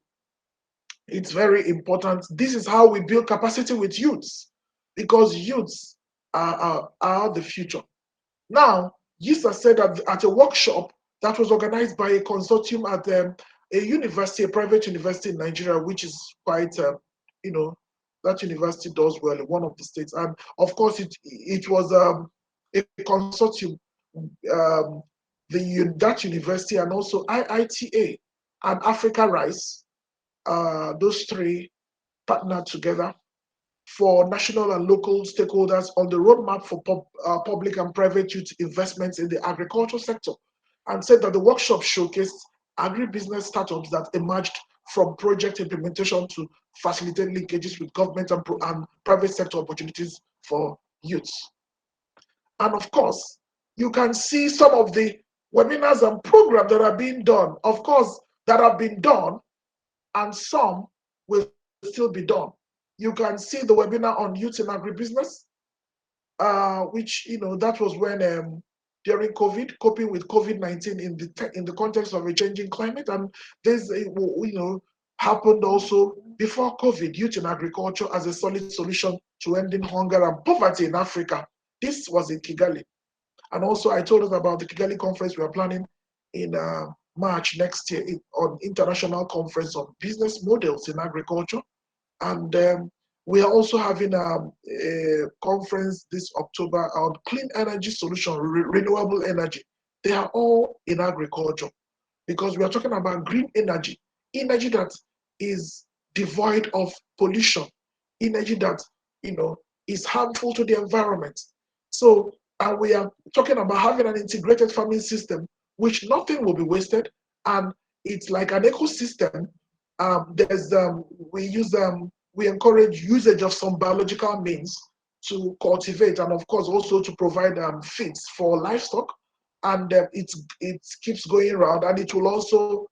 it's very important. This is how we build capacity with youths, because youths are the future. Now, YISA said at a workshop that was organized by a consortium at a university, a private university in Nigeria, which is quite, that university does well in one of the states. And of course, it was a consortium, that university, and also IITA and Africa Rice, those three partnered together for national and local stakeholders on the roadmap for public and private youth investments in the agricultural sector, and said that the workshop showcased agribusiness startups that emerged from project implementation to facilitate linkages with government and private sector opportunities for youths. And of course, you can see some of the webinars and programs that are being done, of course, that have been done, and some will still be done. You can see the webinar on youth in agribusiness, which, that was when during COVID, coping with COVID-19 in the context of a changing climate. And this, happened also before COVID, youth in agriculture as a solid solution to ending hunger and poverty in Africa. This was in Kigali. And also I told us about the Kigali conference we are planning in March next year on International Conference on Business Models in Agriculture. And we are also having a conference this October on clean energy solution, renewable energy. They are all in agriculture, because we are talking about green energy, energy that is devoid of pollution, energy that is harmful to the environment. So we are talking about having an integrated farming system, which nothing will be wasted, and it's like an ecosystem. We encourage usage of some biological means to cultivate, and of course also to provide feeds for livestock, and it keeps going around, and it will also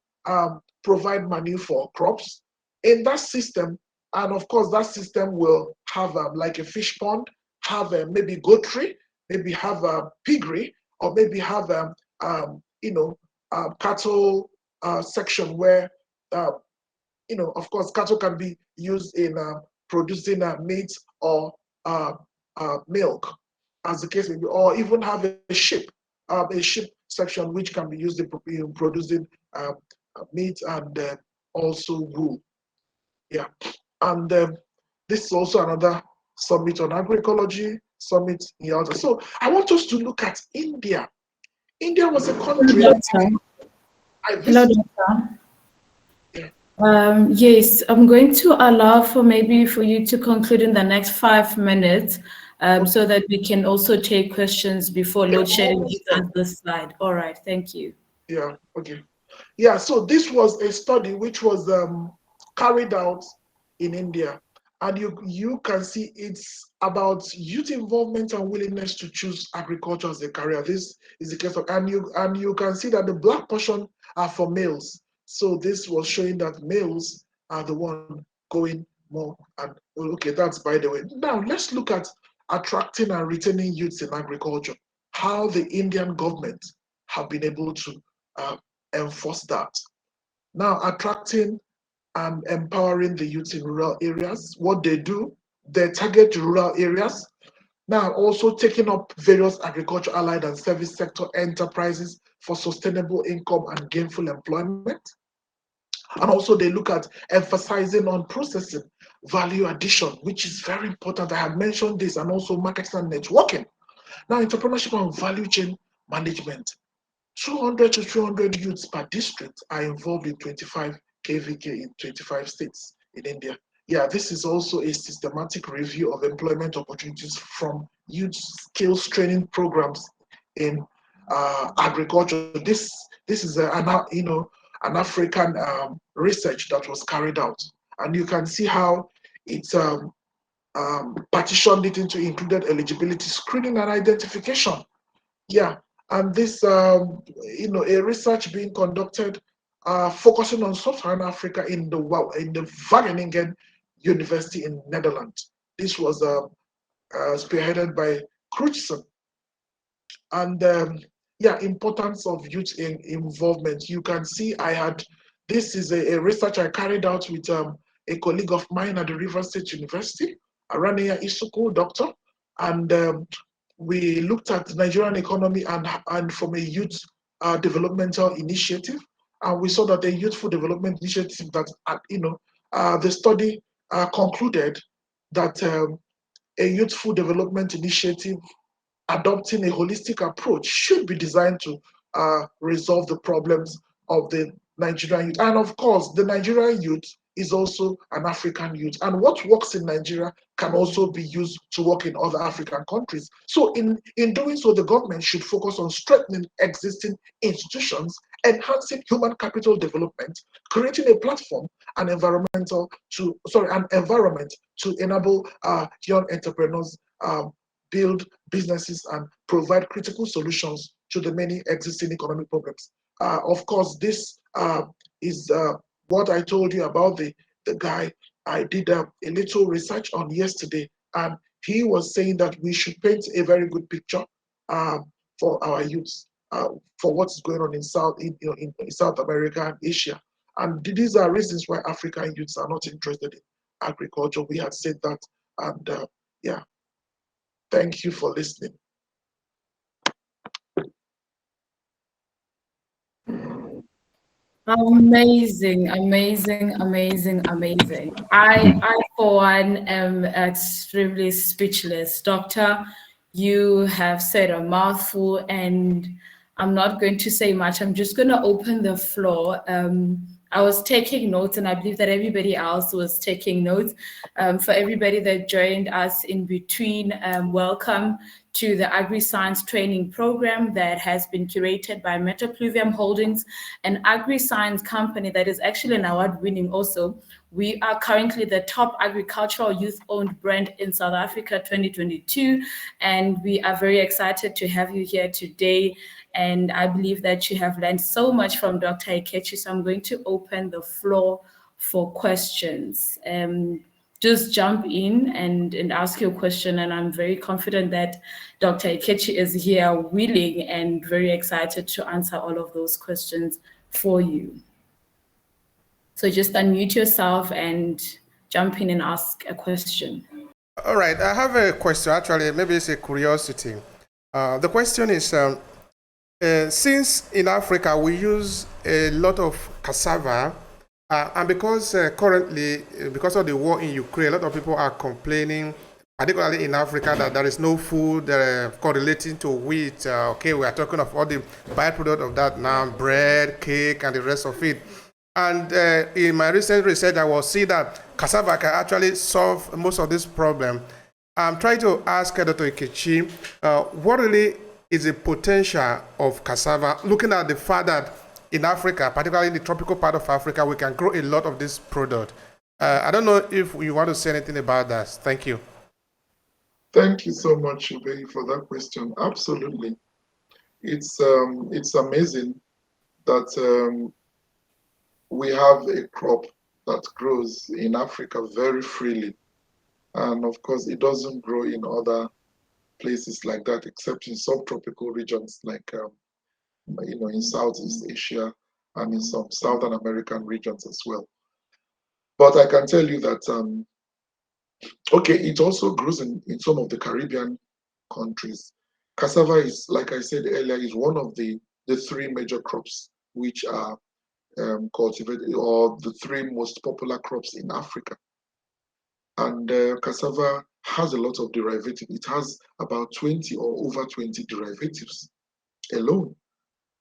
provide manure for crops in that system. And of course that system will have like a fish pond, have maybe goatry, maybe have a piggery, or maybe have cattle section where of course, cattle can be used in producing meat or milk, as the case may be, or even have a sheep section which can be used in producing meat and also wool. Yeah, and this is also another summit on agroecology, summit in Yalta. So I want us to look at India. India was a country I visited. Yes, I'm going to allow for you to conclude in the next 5 minutes, so that we can also take questions before load shedding is on this slide. All right, thank you. Yeah, okay. Yeah, so this was a study which was carried out in India, and you can see it's about youth involvement and willingness to choose agriculture as a career. This is the case of, and you can see that the black portion are for males. So this was showing that males are the one going more. And okay, that's by the way. Now let's look at attracting and retaining youths in agriculture. How the Indian government have been able to enforce that. Now, attracting and empowering the youth in rural areas. What they do, they target rural areas. Now, also taking up various agriculture, allied and service sector enterprises for sustainable income and gainful employment. And also they look at emphasizing on processing, value addition, which is very important. I had mentioned this, and also marketing and networking. Now, entrepreneurship and value chain management. 200 to 300 youths per district are involved in 25 KVK in 25 states in India. Yeah, this is also a systematic review of employment opportunities from youth skills training programs in agriculture. This is an African research that was carried out, and you can see how it's partitioned it into included eligibility screening and identification. Yeah, and this, a research being conducted focusing on sub-Saharan Africa in the Wageningen University in Netherlands. This was spearheaded by Crutzen. And yeah, importance of youth involvement. You can see this is a research I carried out with a colleague of mine at the River State University, Arania Isuku, doctor, and we looked at the Nigerian economy and from a youth developmental initiative, and we saw that the youthful development initiative that the study concluded that a youthful development initiative adopting a holistic approach should be designed to resolve the problems of the Nigerian youth. And of course, the Nigerian youth is also an African youth. And what works in Nigeria can also be used to work in other African countries. So in doing so, the government should focus on strengthening existing institutions, enhancing human capital development, creating a platform and environment to enable young entrepreneurs build businesses and provide critical solutions to the many existing economic problems. Of course, this is what I told you about the guy I did a little research on yesterday, and he was saying that we should paint a very good picture for our youths for what's going on in South America and Asia. And these are reasons why African youths are not interested in agriculture. We had said that, and yeah. Thank you for listening. Amazing, amazing, amazing, amazing. I for one am extremely speechless. Doctor, you have said a mouthful, and I'm not going to say much. I'm just going to open the floor. I was taking notes, and I believe that everybody else was taking notes. For everybody that joined us in between, welcome to the Agriscience training program that has been curated by Metapluvium Holdings, an Agriscience company that is actually an award-winning also. We are currently the top agricultural youth-owned brand in South Africa 2022, and we are very excited to have you here today. And I believe that you have learned so much from Dr. Ikechi, so I'm going to open the floor for questions. Just jump in and ask your question, and I'm very confident that Dr. Ikechi is here willing and very excited to answer all of those questions for you. So just unmute yourself and jump in and ask a question. All right, I have a question. Actually, maybe it's a curiosity. The question is, since in Africa we use a lot of cassava, and because currently, because of the war in Ukraine, a lot of people are complaining, particularly in Africa, that there is no food correlating to wheat. Okay, we are talking of all the byproduct of that now, bread, cake, and the rest of it. And in my recent research, I will see that cassava can actually solve most of this problem. I'm trying to ask Dr. Ikechi, what really is the potential of cassava, looking at the fact that in Africa, particularly in the tropical part of Africa, we can grow a lot of this product. I don't know if you want to say anything about that. Thank you. Thank you so much, Obehi, for that question. Absolutely. It's amazing that we have a crop that grows in Africa very freely. And of course, it doesn't grow in other places like that, except in subtropical regions like, in Southeast Asia and in some Southern American regions as well. But I can tell you that, okay, it also grows in some of the Caribbean countries. Cassava is, like I said earlier, is one of the three major crops which are cultivated, or the three most popular crops in Africa. And cassava has a lot of derivatives. It has about 20 or over 20 derivatives alone.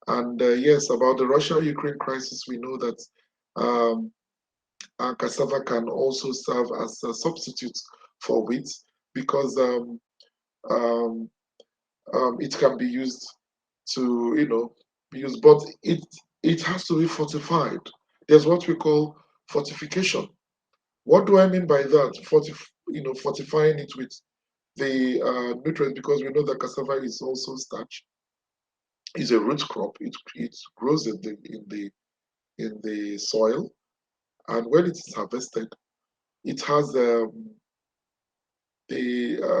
And yes, about the Russia-Ukraine crisis, we know that um, cassava can also serve as a substitute for wheat because um, it can be used to, be used, but it has to be fortified. There's what we call fortification. What do I mean by that? Fortifying it with the nutrients, because we know that cassava is also starch. Is a root crop. It grows in the soil, and when it is harvested, it has the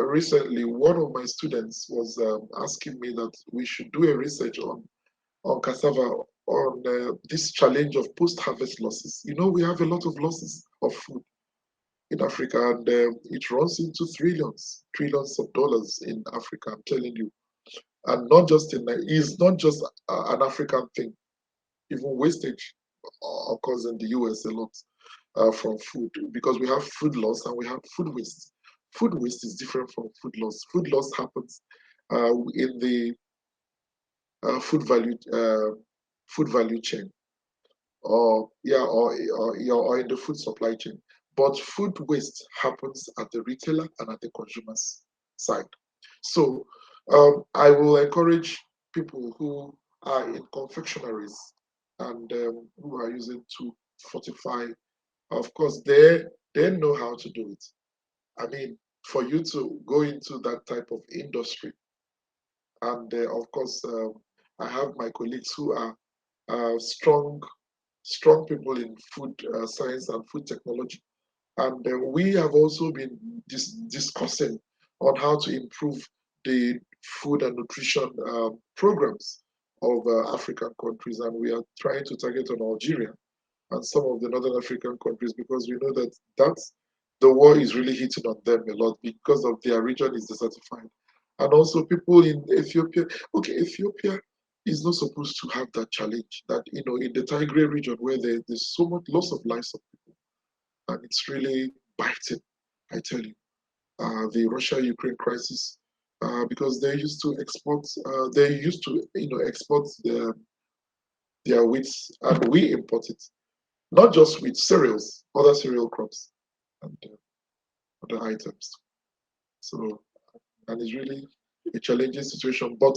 recently one of my students was asking me that we should do a research on cassava on this challenge of post-harvest losses. We have a lot of losses of food in Africa, and it runs into trillions of dollars in Africa. I'm telling you, and not just it's not just an African thing. Even wastage occurs in the US a lot from food, because we have food loss and we have food waste. Food waste is different from food loss. Food loss happens in the uh, food value uh, food value chain, or yeah, or in the food supply chain. But food waste happens at the retailer and at the consumer's side. So I will encourage people who are in confectionaries and who are using to fortify. Of course, they know how to do it. I mean, for you to go into that type of industry, and of course, I have my colleagues who are strong people in food science and food technology. And we have also been discussing on how to improve the food and nutrition programs of African countries. And we are trying to target on Algeria and some of the Northern African countries, because we know that the war is really hitting on them a lot because of their region is desertified. And also people in Ethiopia. Okay, Ethiopia is not supposed to have that challenge that, in the Tigray region where there's so much loss of lives of people, and it's really biting, I tell you. The Russia-Ukraine crisis, because they used to, export their wheat, and we import it. Not just wheat, cereals, other cereal crops, and other items. So, and it's really a challenging situation. But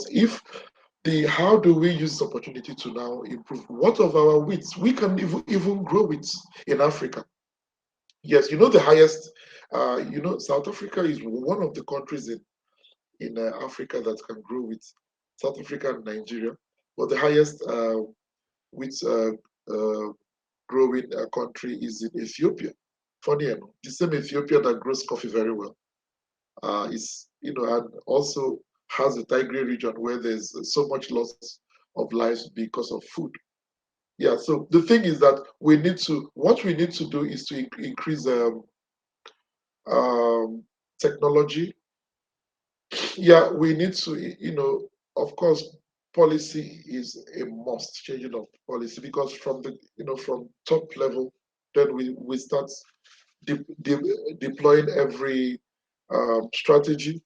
how do we use this opportunity to now improve what of our wheats? We can even grow wheat in Africa. Yes, the highest, South Africa is one of the countries in Africa that can grow wheat. South Africa and Nigeria, but the highest wheat uh, growing country is in Ethiopia. Funny enough, the same Ethiopia that grows coffee very well is, and also has a Tigray region where there's so much loss of lives because of food. Yeah, so the thing is that what we need to do is to increase um, technology. Yeah, we need to, of course, policy is a must, changing of policy, because from top level, then we start deploying every strategy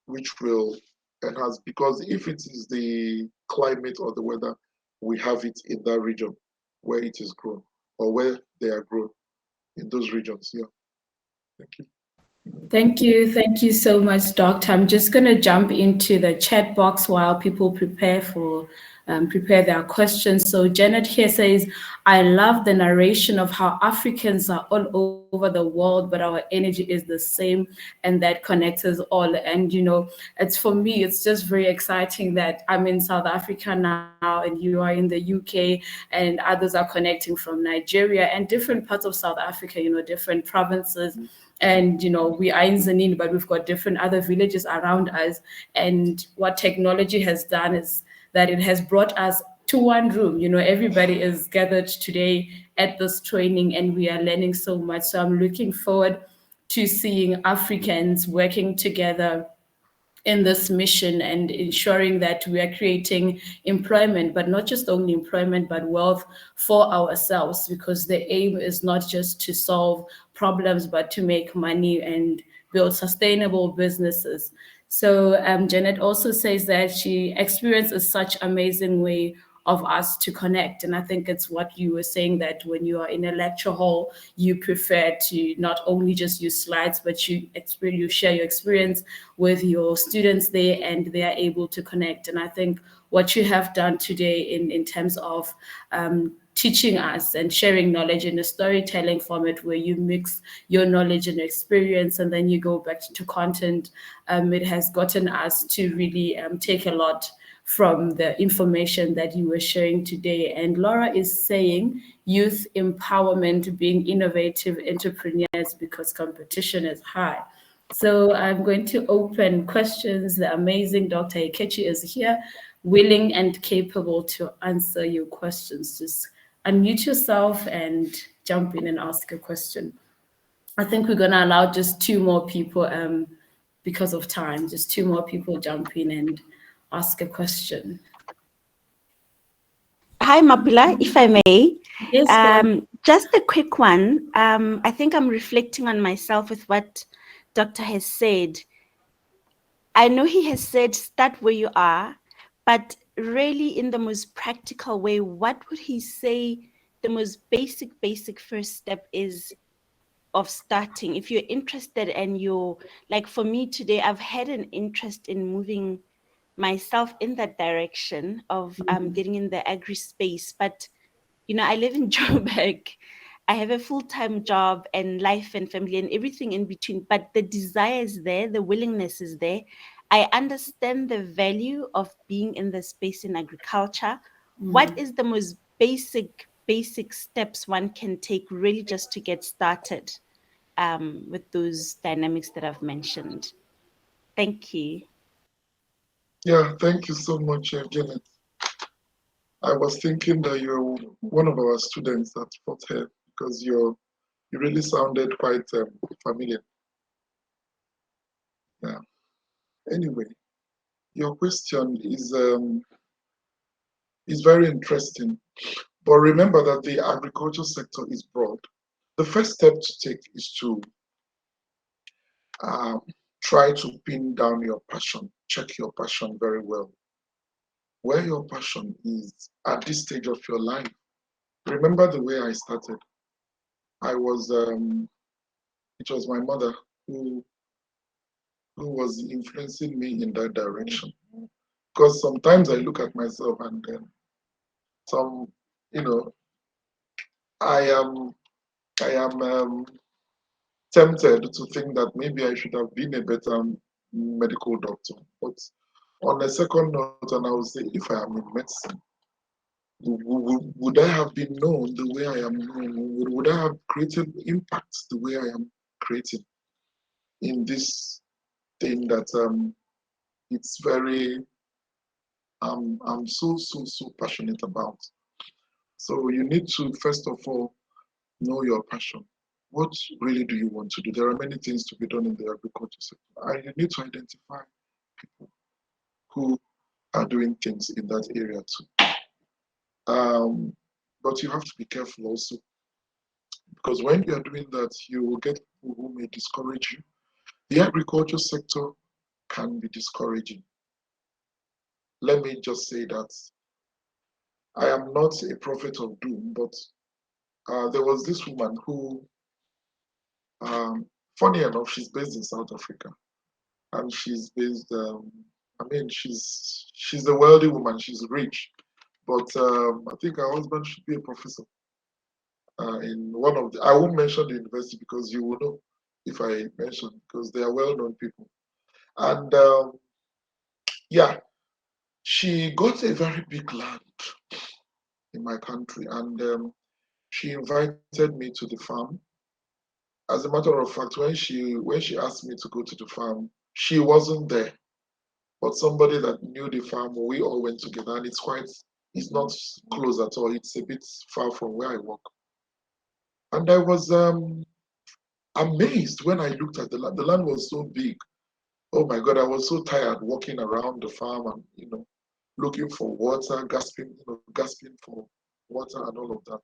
which will enhance, because if it is the climate or the weather, we have it in that region where it is grown or where they are grown in those regions. Yeah, thank you. Thank you so much, Doctor. I'm just going to jump into the chat box while people prepare their questions. So Janet here says, "I love the narration of how Africans are all over the world, but our energy is the same, and that connects us all." And it's for me, it's just very exciting that I'm in South Africa now, and you are in the UK, and others are connecting from Nigeria and different parts of South Africa. Different provinces. And we are in Zanin, but we've got different other villages around us. And what technology has done is that it has brought us to one room. Everybody is gathered today at this training, and we are learning so much. So I'm looking forward to seeing Africans working together in this mission and ensuring that we are creating employment, but not just only employment, but wealth for ourselves, because the aim is not just to solve problems, but to make money and build sustainable businesses. So Janet also says that she experiences such amazing way of us to connect. And I think it's what you were saying, that when you are in a lecture hall, you prefer to not only just use slides, but you share your experience with your students there, and they are able to connect. And I think what you have done today in terms of teaching us and sharing knowledge in a storytelling format where you mix your knowledge and experience and then you go back to content, it has gotten us to really take a lot from the information that you were sharing today. And Laura is saying youth empowerment, being innovative entrepreneurs because competition is high. So I'm going to open questions. The amazing Dr. Ikechi is here, willing and capable to answer your questions. Just unmute yourself and jump in and ask a question. I think we're going to allow just two more people because of time, just two more people jump in and ask a question. Hi, Mapula, if I may. Yes, just a quick one. I think I'm reflecting on myself with what Doctor has said. I know he has said start where you are, but really in the most practical way, what would he say the most basic first step is of starting? If you're interested and you're, like for me today, I've had an interest in moving myself in that direction of getting in the agri space. But, you know, I live in Joburg. I have a full-time job and life and family and everything in between, but the desire is there, the willingness is there. I understand the value of being in the space in agriculture. What is the most basic steps one can take really just to get started with those dynamics that I've mentioned? Thank you. Yeah, thank you so much, Janet. I was thinking that you're one of our students that fought here because you really sounded quite familiar. Yeah. Anyway, your question is very interesting. But remember that the agriculture sector is broad. The first step to take is to try to pin down your passion. Check your passion very well. Where your passion is at this stage of your life. Remember the way I started. I was it was my mother who was influencing me in that direction. Because sometimes I look at myself and then some, you know, I am tempted to think that maybe I should have been a better medical doctor. But on a second note, and I would say, if I am in medicine, would I have been known the way I am known? Would I have created impact the way I am creating in this thing that it's very I'm so passionate about. So you need to first of all know your passion. What really do you want to do? There are many things to be done in the agriculture sector, and you need to identify people who are doing things in that area too. But you have to be careful also, because when you are doing that, you will get people who may discourage you. The agriculture sector can be discouraging. Let me just say that I am not a prophet of doom, but there was this woman who, funny enough, she's based in South Africa, and she's based. I mean, she's a wealthy woman. She's rich, but I think her husband should be a professor in one of the. I won't mention the university because you will know if I mention, because they are well-known people. And yeah, she got a very big land in my country, and she invited me to the farm. As a matter of fact, when she asked me to go to the farm, she wasn't there, but somebody that knew the farm, we all went together, and it's not close at all. It's a bit far from where I work. And I was amazed when I looked at the land. The land was so big. Oh my God, I was so tired walking around the farm and looking for water, gasping for water and all of that.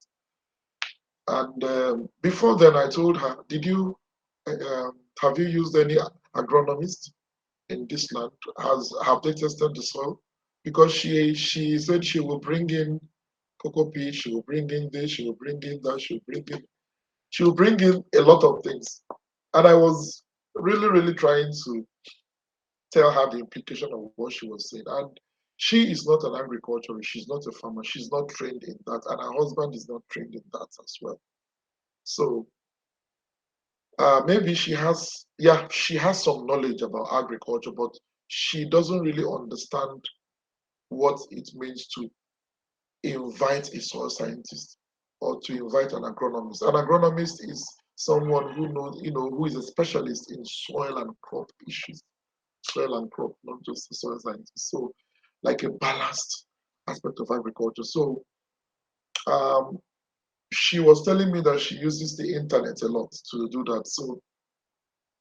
And before then, I told her, have you used any agronomist in this land? Have they tested the soil? Because she said she will bring in cocoa peat, she will bring in this, she will bring in that, she will bring in a lot of things. And I was really, really trying to tell her the implication of what she was saying. And she is not an agriculturist, she's not a farmer, she's not trained in that, and her husband is not trained in that as well. So maybe she has some knowledge about agriculture, but she doesn't really understand what it means to invite a soil scientist or to invite an agronomist. An agronomist is someone who knows, who is a specialist in soil and crop issues, soil and crop, not just a soil scientist. So, like a balanced aspect of agriculture. So, um, she was telling me that she uses the internet a lot to do that. So,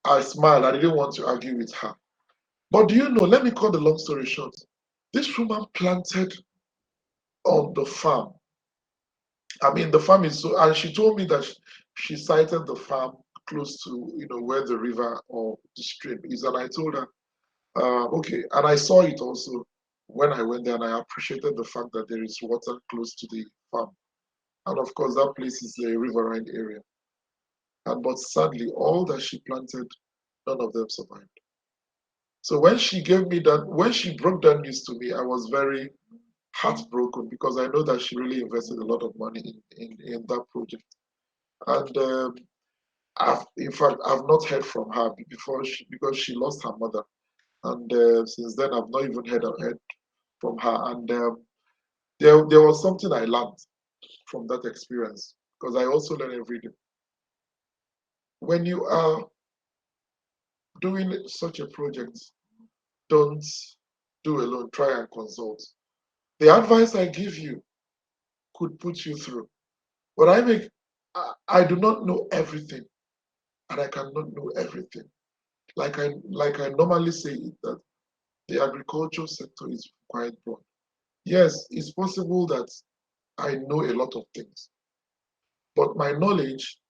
I smiled. I didn't want to argue with her. But do you know, let me cut the long story short. This woman planted on the farm. I mean, the farm is so, and she told me that she sighted the farm close to, where the river or the stream is. And I told her, okay. And I saw it also when I went there, and I appreciated the fact that there is water close to the farm. And of course, that place is a riverine area. And but sadly, all that she planted, none of them survived. So when she gave me that, when she broke that news to me, I was very heartbroken because I know that she really invested a lot of money in that project. And in fact, I've not heard from her because she lost her mother. And since then, I've not even heard from her. And there was something I learned from that experience because I also learn every day. When you are doing such a project, don't do alone, try and consult. The advice I give you could put you through. But I do not know everything, and I cannot know everything. Like I normally say that the agriculture sector is quite broad. Yes, it's possible that I know a lot of things, but my knowledge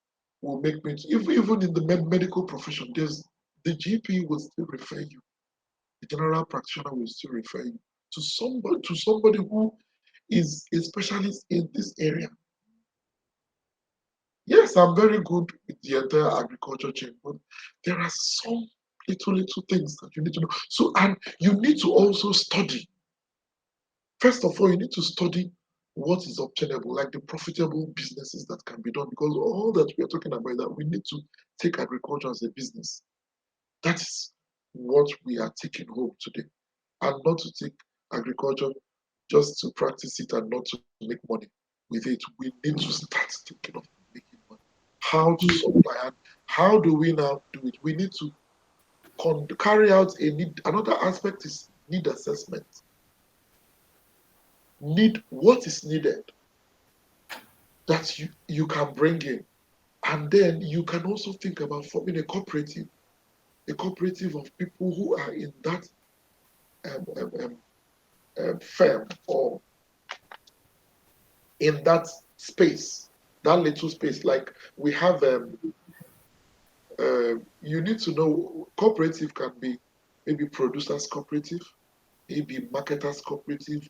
will make me, even in the medical profession, the GP will still refer you, the general practitioner will still refer you to somebody who is a specialist in this area. Yes, I'm very good with the entire agriculture chain, but there are some little things that you need to know. So, and you need to also study. First of all, you need to study what is obtainable, like the profitable businesses that can be done, because all that we are talking about is that we need to take agriculture as a business. That is what we are taking home today, and not to take agriculture just to practice it and not to make money with it. We need to start thinking of making money. How to supply and how do we now do it? We need to carry out a need. Another aspect is need assessment. Need what is needed that you can bring in. And then you can also think about forming a cooperative of people who are in that firm or in that space, that little space. Like we have, you need to know cooperative can be maybe producers cooperative, maybe marketers cooperative,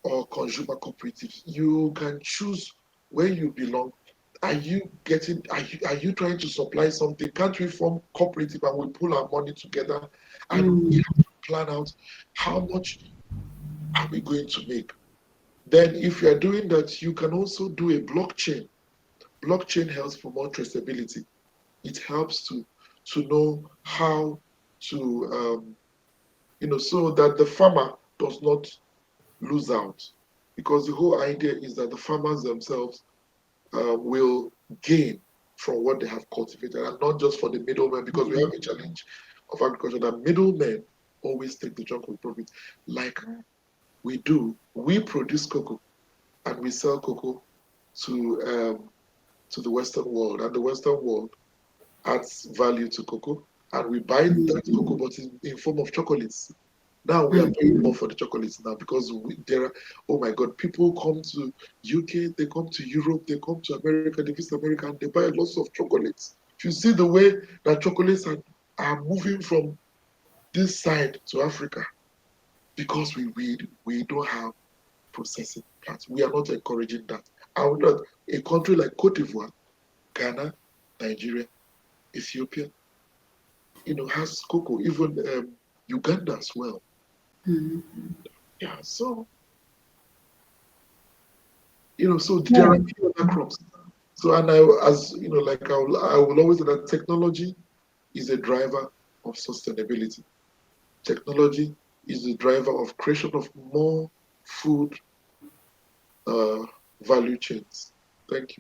or consumer cooperatives. You can choose where you belong. Are you trying to supply something? Can't we form cooperative and we pull our money together and we have to plan out how much are we going to make? Then if you're doing that, you can also do a blockchain. Blockchain helps promote traceability. It helps to know how to so that the farmer does not lose out. Because the whole idea is that the farmers themselves will gain from what they have cultivated and not just for the middlemen, because we have a challenge of agriculture that middlemen always take the chunk of profit. Like we produce cocoa and we sell cocoa to the Western world, and the Western world adds value to cocoa, and we buy that cocoa but in form of chocolates. Now we are paying more for the chocolates now because there are, oh my God, people come to UK, they come to Europe, they come to America, they visit America, and they buy lots of chocolates. If you see the way that chocolates are moving from this side to Africa, because we don't have processing plants. We are not encouraging that. I would not, a country like Cote d'Ivoire, Ghana, Nigeria, Ethiopia, has cocoa, even Uganda as well. Yeah, so so there are many other crops. So, and like I will always say that technology is a driver of sustainability. Technology is the driver of creation of more food uh, value chains. Thank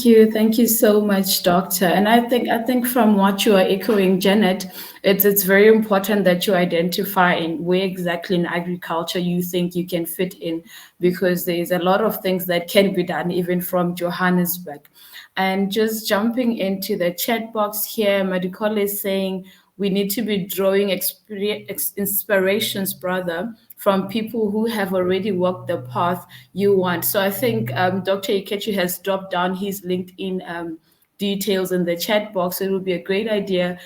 you. Thank you so much, Doctor. And I think from what you are echoing, Janet, it's very important that you identify in where exactly in agriculture you think you can fit in, because there's a lot of things that can be done even from Johannesburg. And just jumping into the chat box here, Madikole is saying we need to be drawing inspirations, brother, from people who have already walked the path you want. So I think Dr. Ikechi has dropped down his LinkedIn details in the chat box. It would be a great idea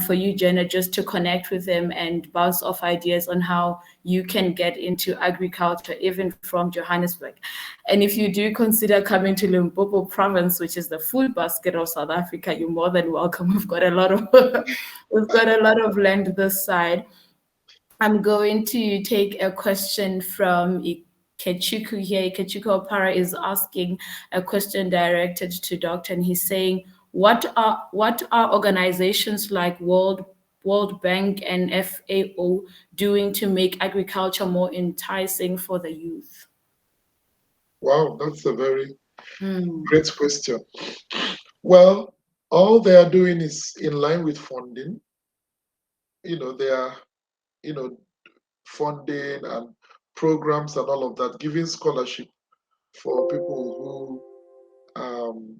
for you, Jenna, just to connect with them and bounce off ideas on how you can get into agriculture, even from Johannesburg. And if you do consider coming to Limpopo province, which is the food basket of South Africa, you're more than welcome. We've got a lot of we've got a lot of land this side. I'm going to take a question from Ikechuku here. Ikechuku Opara is asking a question directed to Doctor, and he's saying, what are organizations like World Bank and FAO doing to make agriculture more enticing for the youth? Wow, that's a very great question. Well, all they are doing is in line with funding. They are, you know, funding and programs and all of that, giving scholarship for people who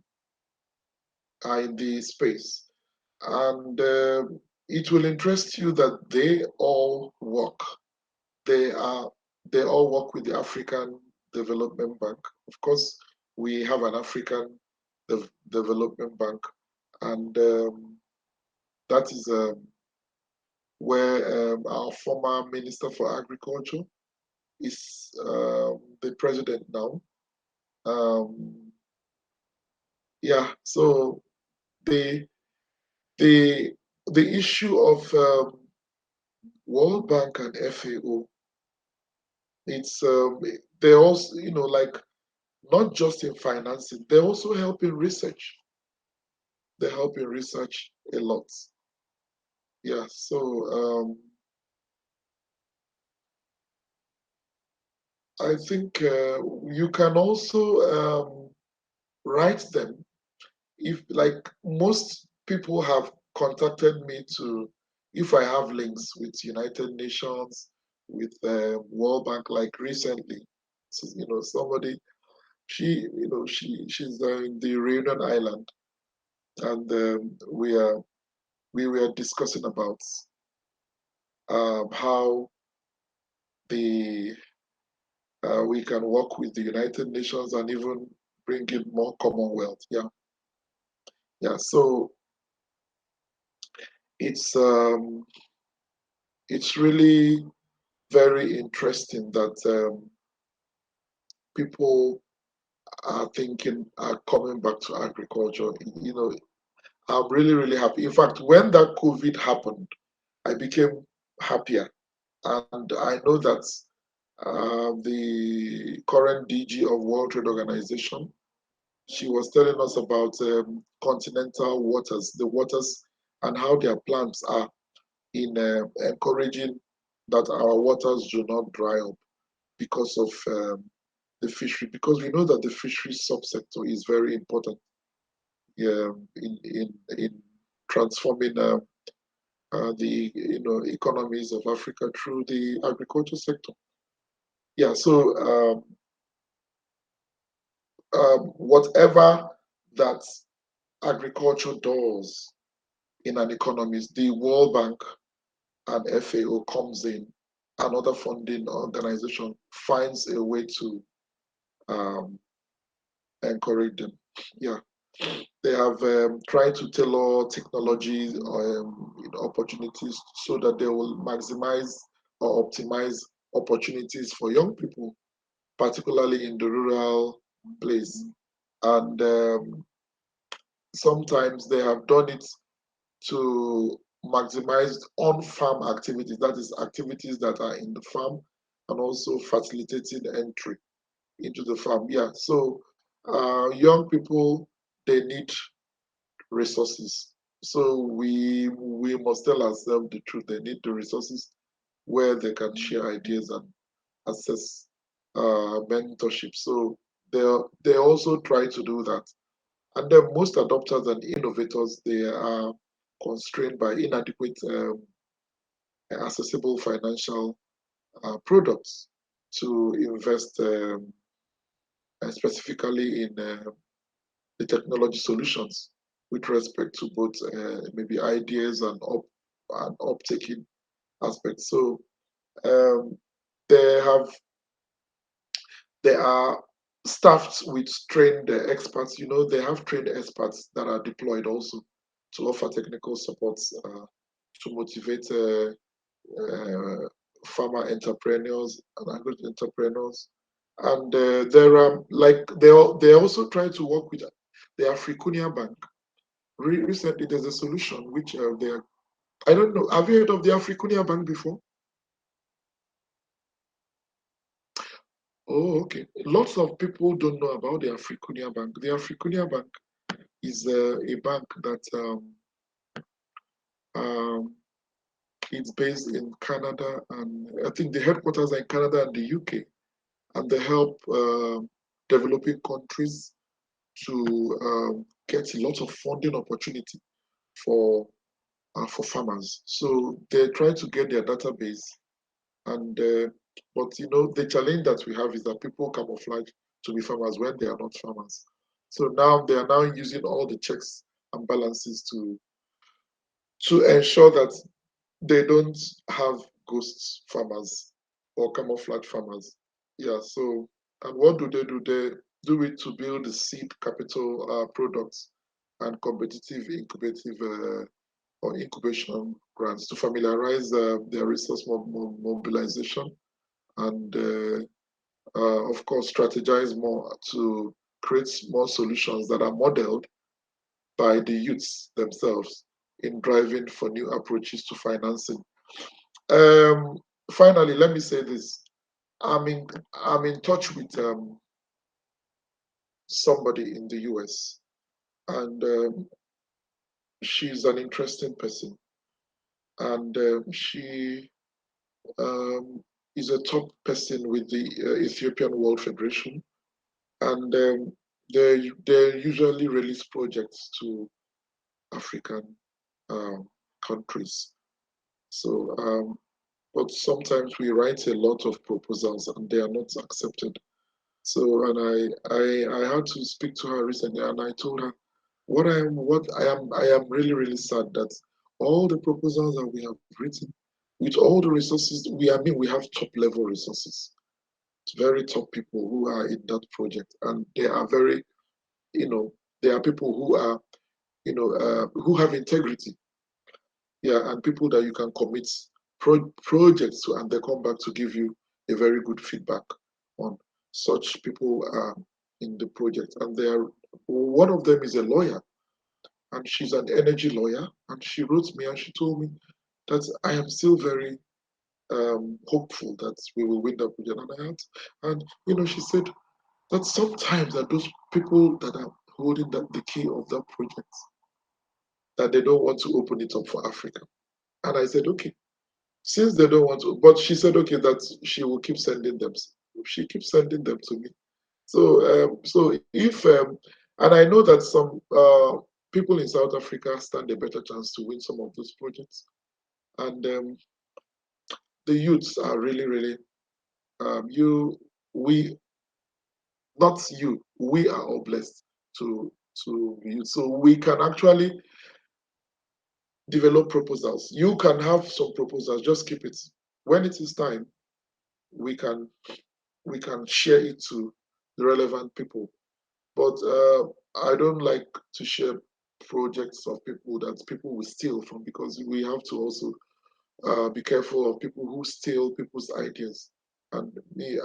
are in the space. And it will interest you that they all work. They are they all work with the African Development Bank. Of course, we have an African Development Bank, and that is where our former Minister for Agriculture is the president now. Um, yeah, so the the the issue of World Bank and FAO, it's they also like not just in financing, they also help in research. They help in research a lot. Yeah, so I think you can also write them. If like most people have contacted me to, if I have links with United Nations, with World Bank, like recently, so, somebody, she's in the Reunion Island, and we were discussing about how the we can work with the United Nations and even bring in more Commonwealth. Yeah, yeah. So it's um, it's really very interesting that people are coming back to agriculture. I'm really, really happy. In fact, when that COVID happened, I became happier. And I know that the current DG of World Trade Organization, she was telling us about continental waters, the waters, and how their plans are in encouraging that our waters do not dry up because of the fishery, because we know that the fishery subsector is very important in transforming the economies of Africa through the agriculture sector. Yeah, so whatever that agriculture does in an economy, the World Bank and FAO comes in another funding organization finds a way to um, encourage them. Yeah, they have tried to tailor technology opportunities so that they will maximize or optimize opportunities for young people, particularly in the rural place. And sometimes they have done it to maximize on-farm activities, that is, activities that are in the farm, and also facilitating entry into the farm. Yeah, so young people, they need resources. So we must tell ourselves the truth. They need the resources where they can share ideas and access mentorship. So they also try to do that. And then most adopters and innovators, they are constrained by inadequate accessible financial products to invest specifically in the technology solutions with respect to both maybe ideas and uptaking aspects. So um, they have they are staffed with trained experts. You know, they have trained experts that are deployed also to offer technical support to motivate farmer entrepreneurs and agri entrepreneurs. And there are like they also try to work with the Africunia Bank. Recently, there's a solution which they are. I don't know. Have you heard of the Africunia Bank before? Oh, okay. Lots of people don't know about the Africunia Bank. The Africunia Bank is a bank that um, it's based in Canada, and I think the headquarters are in Canada and the UK, and they help developing countries to get a lot of funding opportunity for farmers. So they try to get their database, and but you know the challenge that we have is that people camouflage to be farmers when they are not farmers. So now they are now using all the checks and balances to ensure that they don't have ghost farmers or camouflage farmers. Yeah, so, and what do they do? They do it to build the seed capital products and competitive incubative or incubation grants to familiarize their resource mobilization and, of course, strategize more to create more solutions that are modeled by the youths themselves in driving for new approaches to financing. Um, Finally, let me say this. I'm in touch with somebody in the US, and she's an interesting person, and she um, is a top person with the Ethiopian World Federation, and they usually release projects to African um, countries. So, but sometimes we write a lot of proposals and they are not accepted. So, and I had to speak to her recently, and I told her I am really really sad that all the proposals that we have written, with all the resources, we have top level resources, very top people who are in that project, and they are very, you know, they are people who are, who have integrity, yeah, and people that you can commit projects to, and they come back to give you a very good feedback on. Such people are in the project, and they are. One of them is a lawyer, and she's an energy lawyer, and she wrote me and she told me that I am still very hopeful that we will win that project. And she said that sometimes that those people that are holding the key of that project, that they don't want to open it up for Africa. And I said, okay, since they don't want to, but she said, okay, that she will keep sending them. She keeps sending them to me. So if and I know that some people in South Africa stand a better chance to win some of those projects, and the youths are really, really you we not you we are all blessed to youth, so we can actually develop proposals. You can have some proposals, just keep it. when it is time, we can share it to the relevant people. But I don't like to share projects of people that people will steal from, because we have to also be careful of people who steal people's ideas. And me,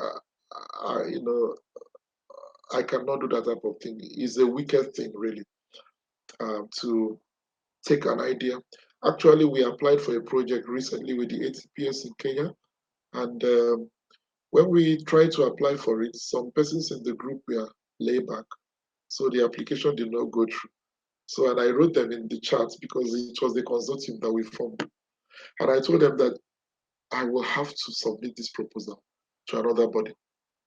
I cannot do that type of thing. It's a wicked thing, really, to take an idea. Actually, we applied for a project recently with the ATPS in Kenya, and when we tried to apply for it, some persons in the group were laid back, so the application did not go through. So, and I wrote them in the chat because it was the consortium that we formed, and I told them that I will have to submit this proposal to another body.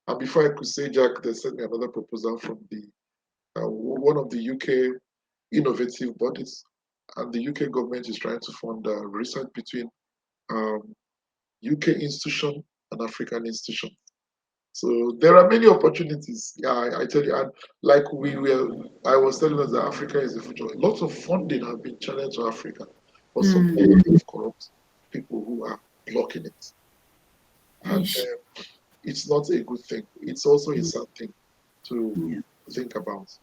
And before I could say Jack, they sent me another proposal from the one of the UK innovative bodies, and the UK government is trying to fund research between um, UK institution and African institution. So there are many opportunities. Yeah, I tell you, and like I was telling us that Africa is the future. Lots of funding have been channeled to Africa, but some negative, corrupt people who are blocking it, and it's not a good thing. It's also a sad thing to think about.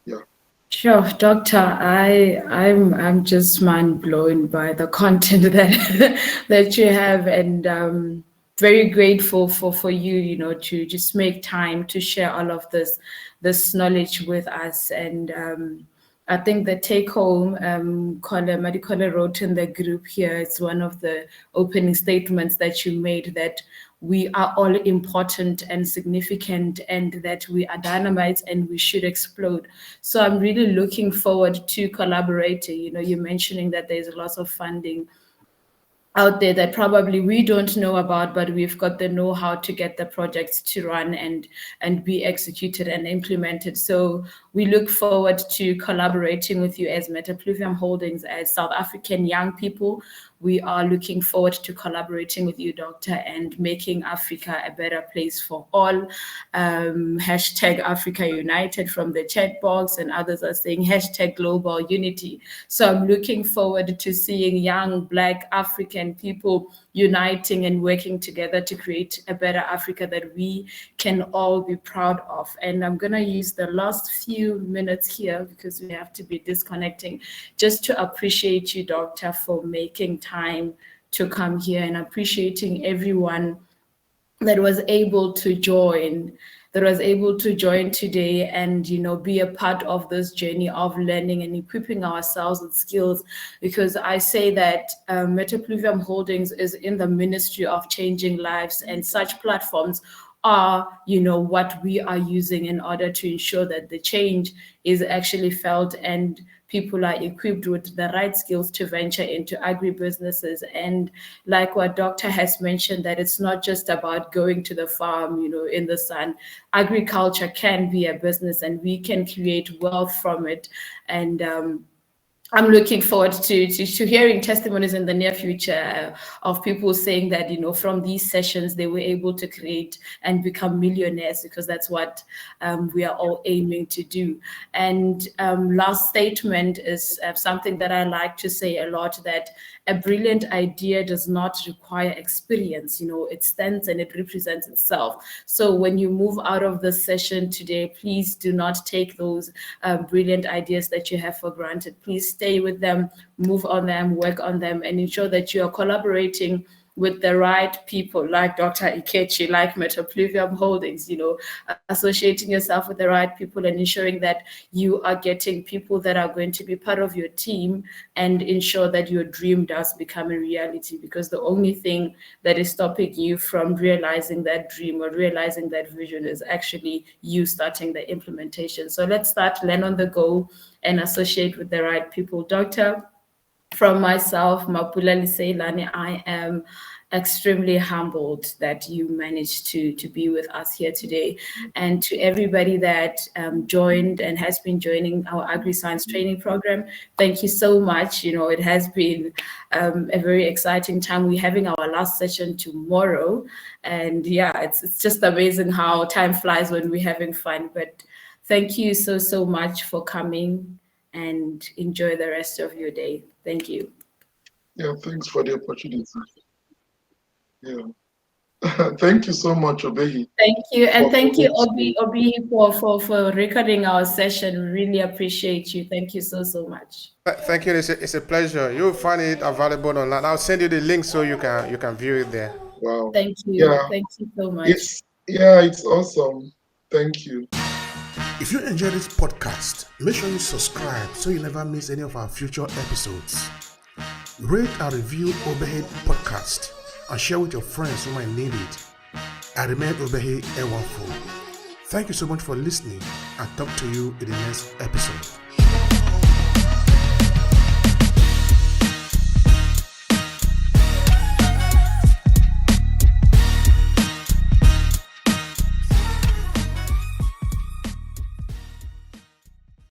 Yeah. Sure, Doctor. I'm just mind blown by the content that you have, and very grateful for you, to just make time to share all of this knowledge with us. And I think the take home, Madikole wrote in the group here, it's one of the opening statements that you made, that we are all important and significant, and that we are dynamite and we should explode. So I'm really looking forward to collaborating. You're mentioning that there's lots of funding out there that probably we don't know about, but we've got the know-how to get the projects to run and be executed and implemented. So we look forward to collaborating with you as Metapluvium Holdings, as South African young people. We are looking forward to collaborating with you, Doctor, and making Africa a better place for all. Hashtag Africa United from the chat box, and others are saying hashtag Global Unity. So I'm looking forward to seeing young Black African people uniting and working together to create a better Africa that we can all be proud of. And I'm going to use the last few minutes here, because we have to be disconnecting, just to appreciate you, Doctor, for making time to come here, and appreciating everyone that was able to join today, and be a part of this journey of learning and equipping ourselves with skills. Because I say that Metapluvium Holdings is in the ministry of changing lives, and such platforms are what we are using in order to ensure that the change is actually felt and people are equipped with the right skills to venture into agribusinesses. And like what Doctor has mentioned, that it's not just about going to the farm, in the sun. Agriculture can be a business, and we can create wealth from it. And I'm looking forward to hearing testimonies in the near future of people saying that, from these sessions, they were able to create and become millionaires, because that's what we are all aiming to do. And last statement is something that I like to say a lot, that a brilliant idea does not require experience. It stands and it represents itself. So when you move out of this session today, please do not take those brilliant ideas that you have for granted. Please stay with them, move on them, work on them, and ensure that you are collaborating with the right people, like Dr. Ikechi, like Metapluvium Holdings, associating yourself with the right people and ensuring that you are getting people that are going to be part of your team and ensure that your dream does become a reality. Because the only thing that is stopping you from realizing that dream or realizing that vision is actually you starting the implementation. So let's start, learn on the go, and associate with the right people. Doctor, from myself, Mapulali Seilani, I am extremely humbled that you managed to be with us here today. And to everybody that joined and has been joining our Agriscience training program, thank you so much. It has been a very exciting time. We're having our last session tomorrow. And yeah, it's just amazing how time flies when we're having fun. But thank you so much for coming, and enjoy the rest of your day. Thank you. Yeah, thanks for the opportunity. Yeah. Thank you so much, Obehi. Thank you, and thank you, hosting. Obi, for recording our session. We really appreciate you. Thank you so much. Thank you. It's a pleasure. You'll find it available online. I'll send you the link so you can view it there. Wow. Thank you. Yeah, Thank you so much. it's awesome. Thank you. If you enjoy this podcast, make sure you subscribe so you never miss any of our future episodes. Rate and review Obehi Podcast and share with your friends who might need it. I remain Obehi Ewanfo. Thank you so much for listening and talk to you in the next episode.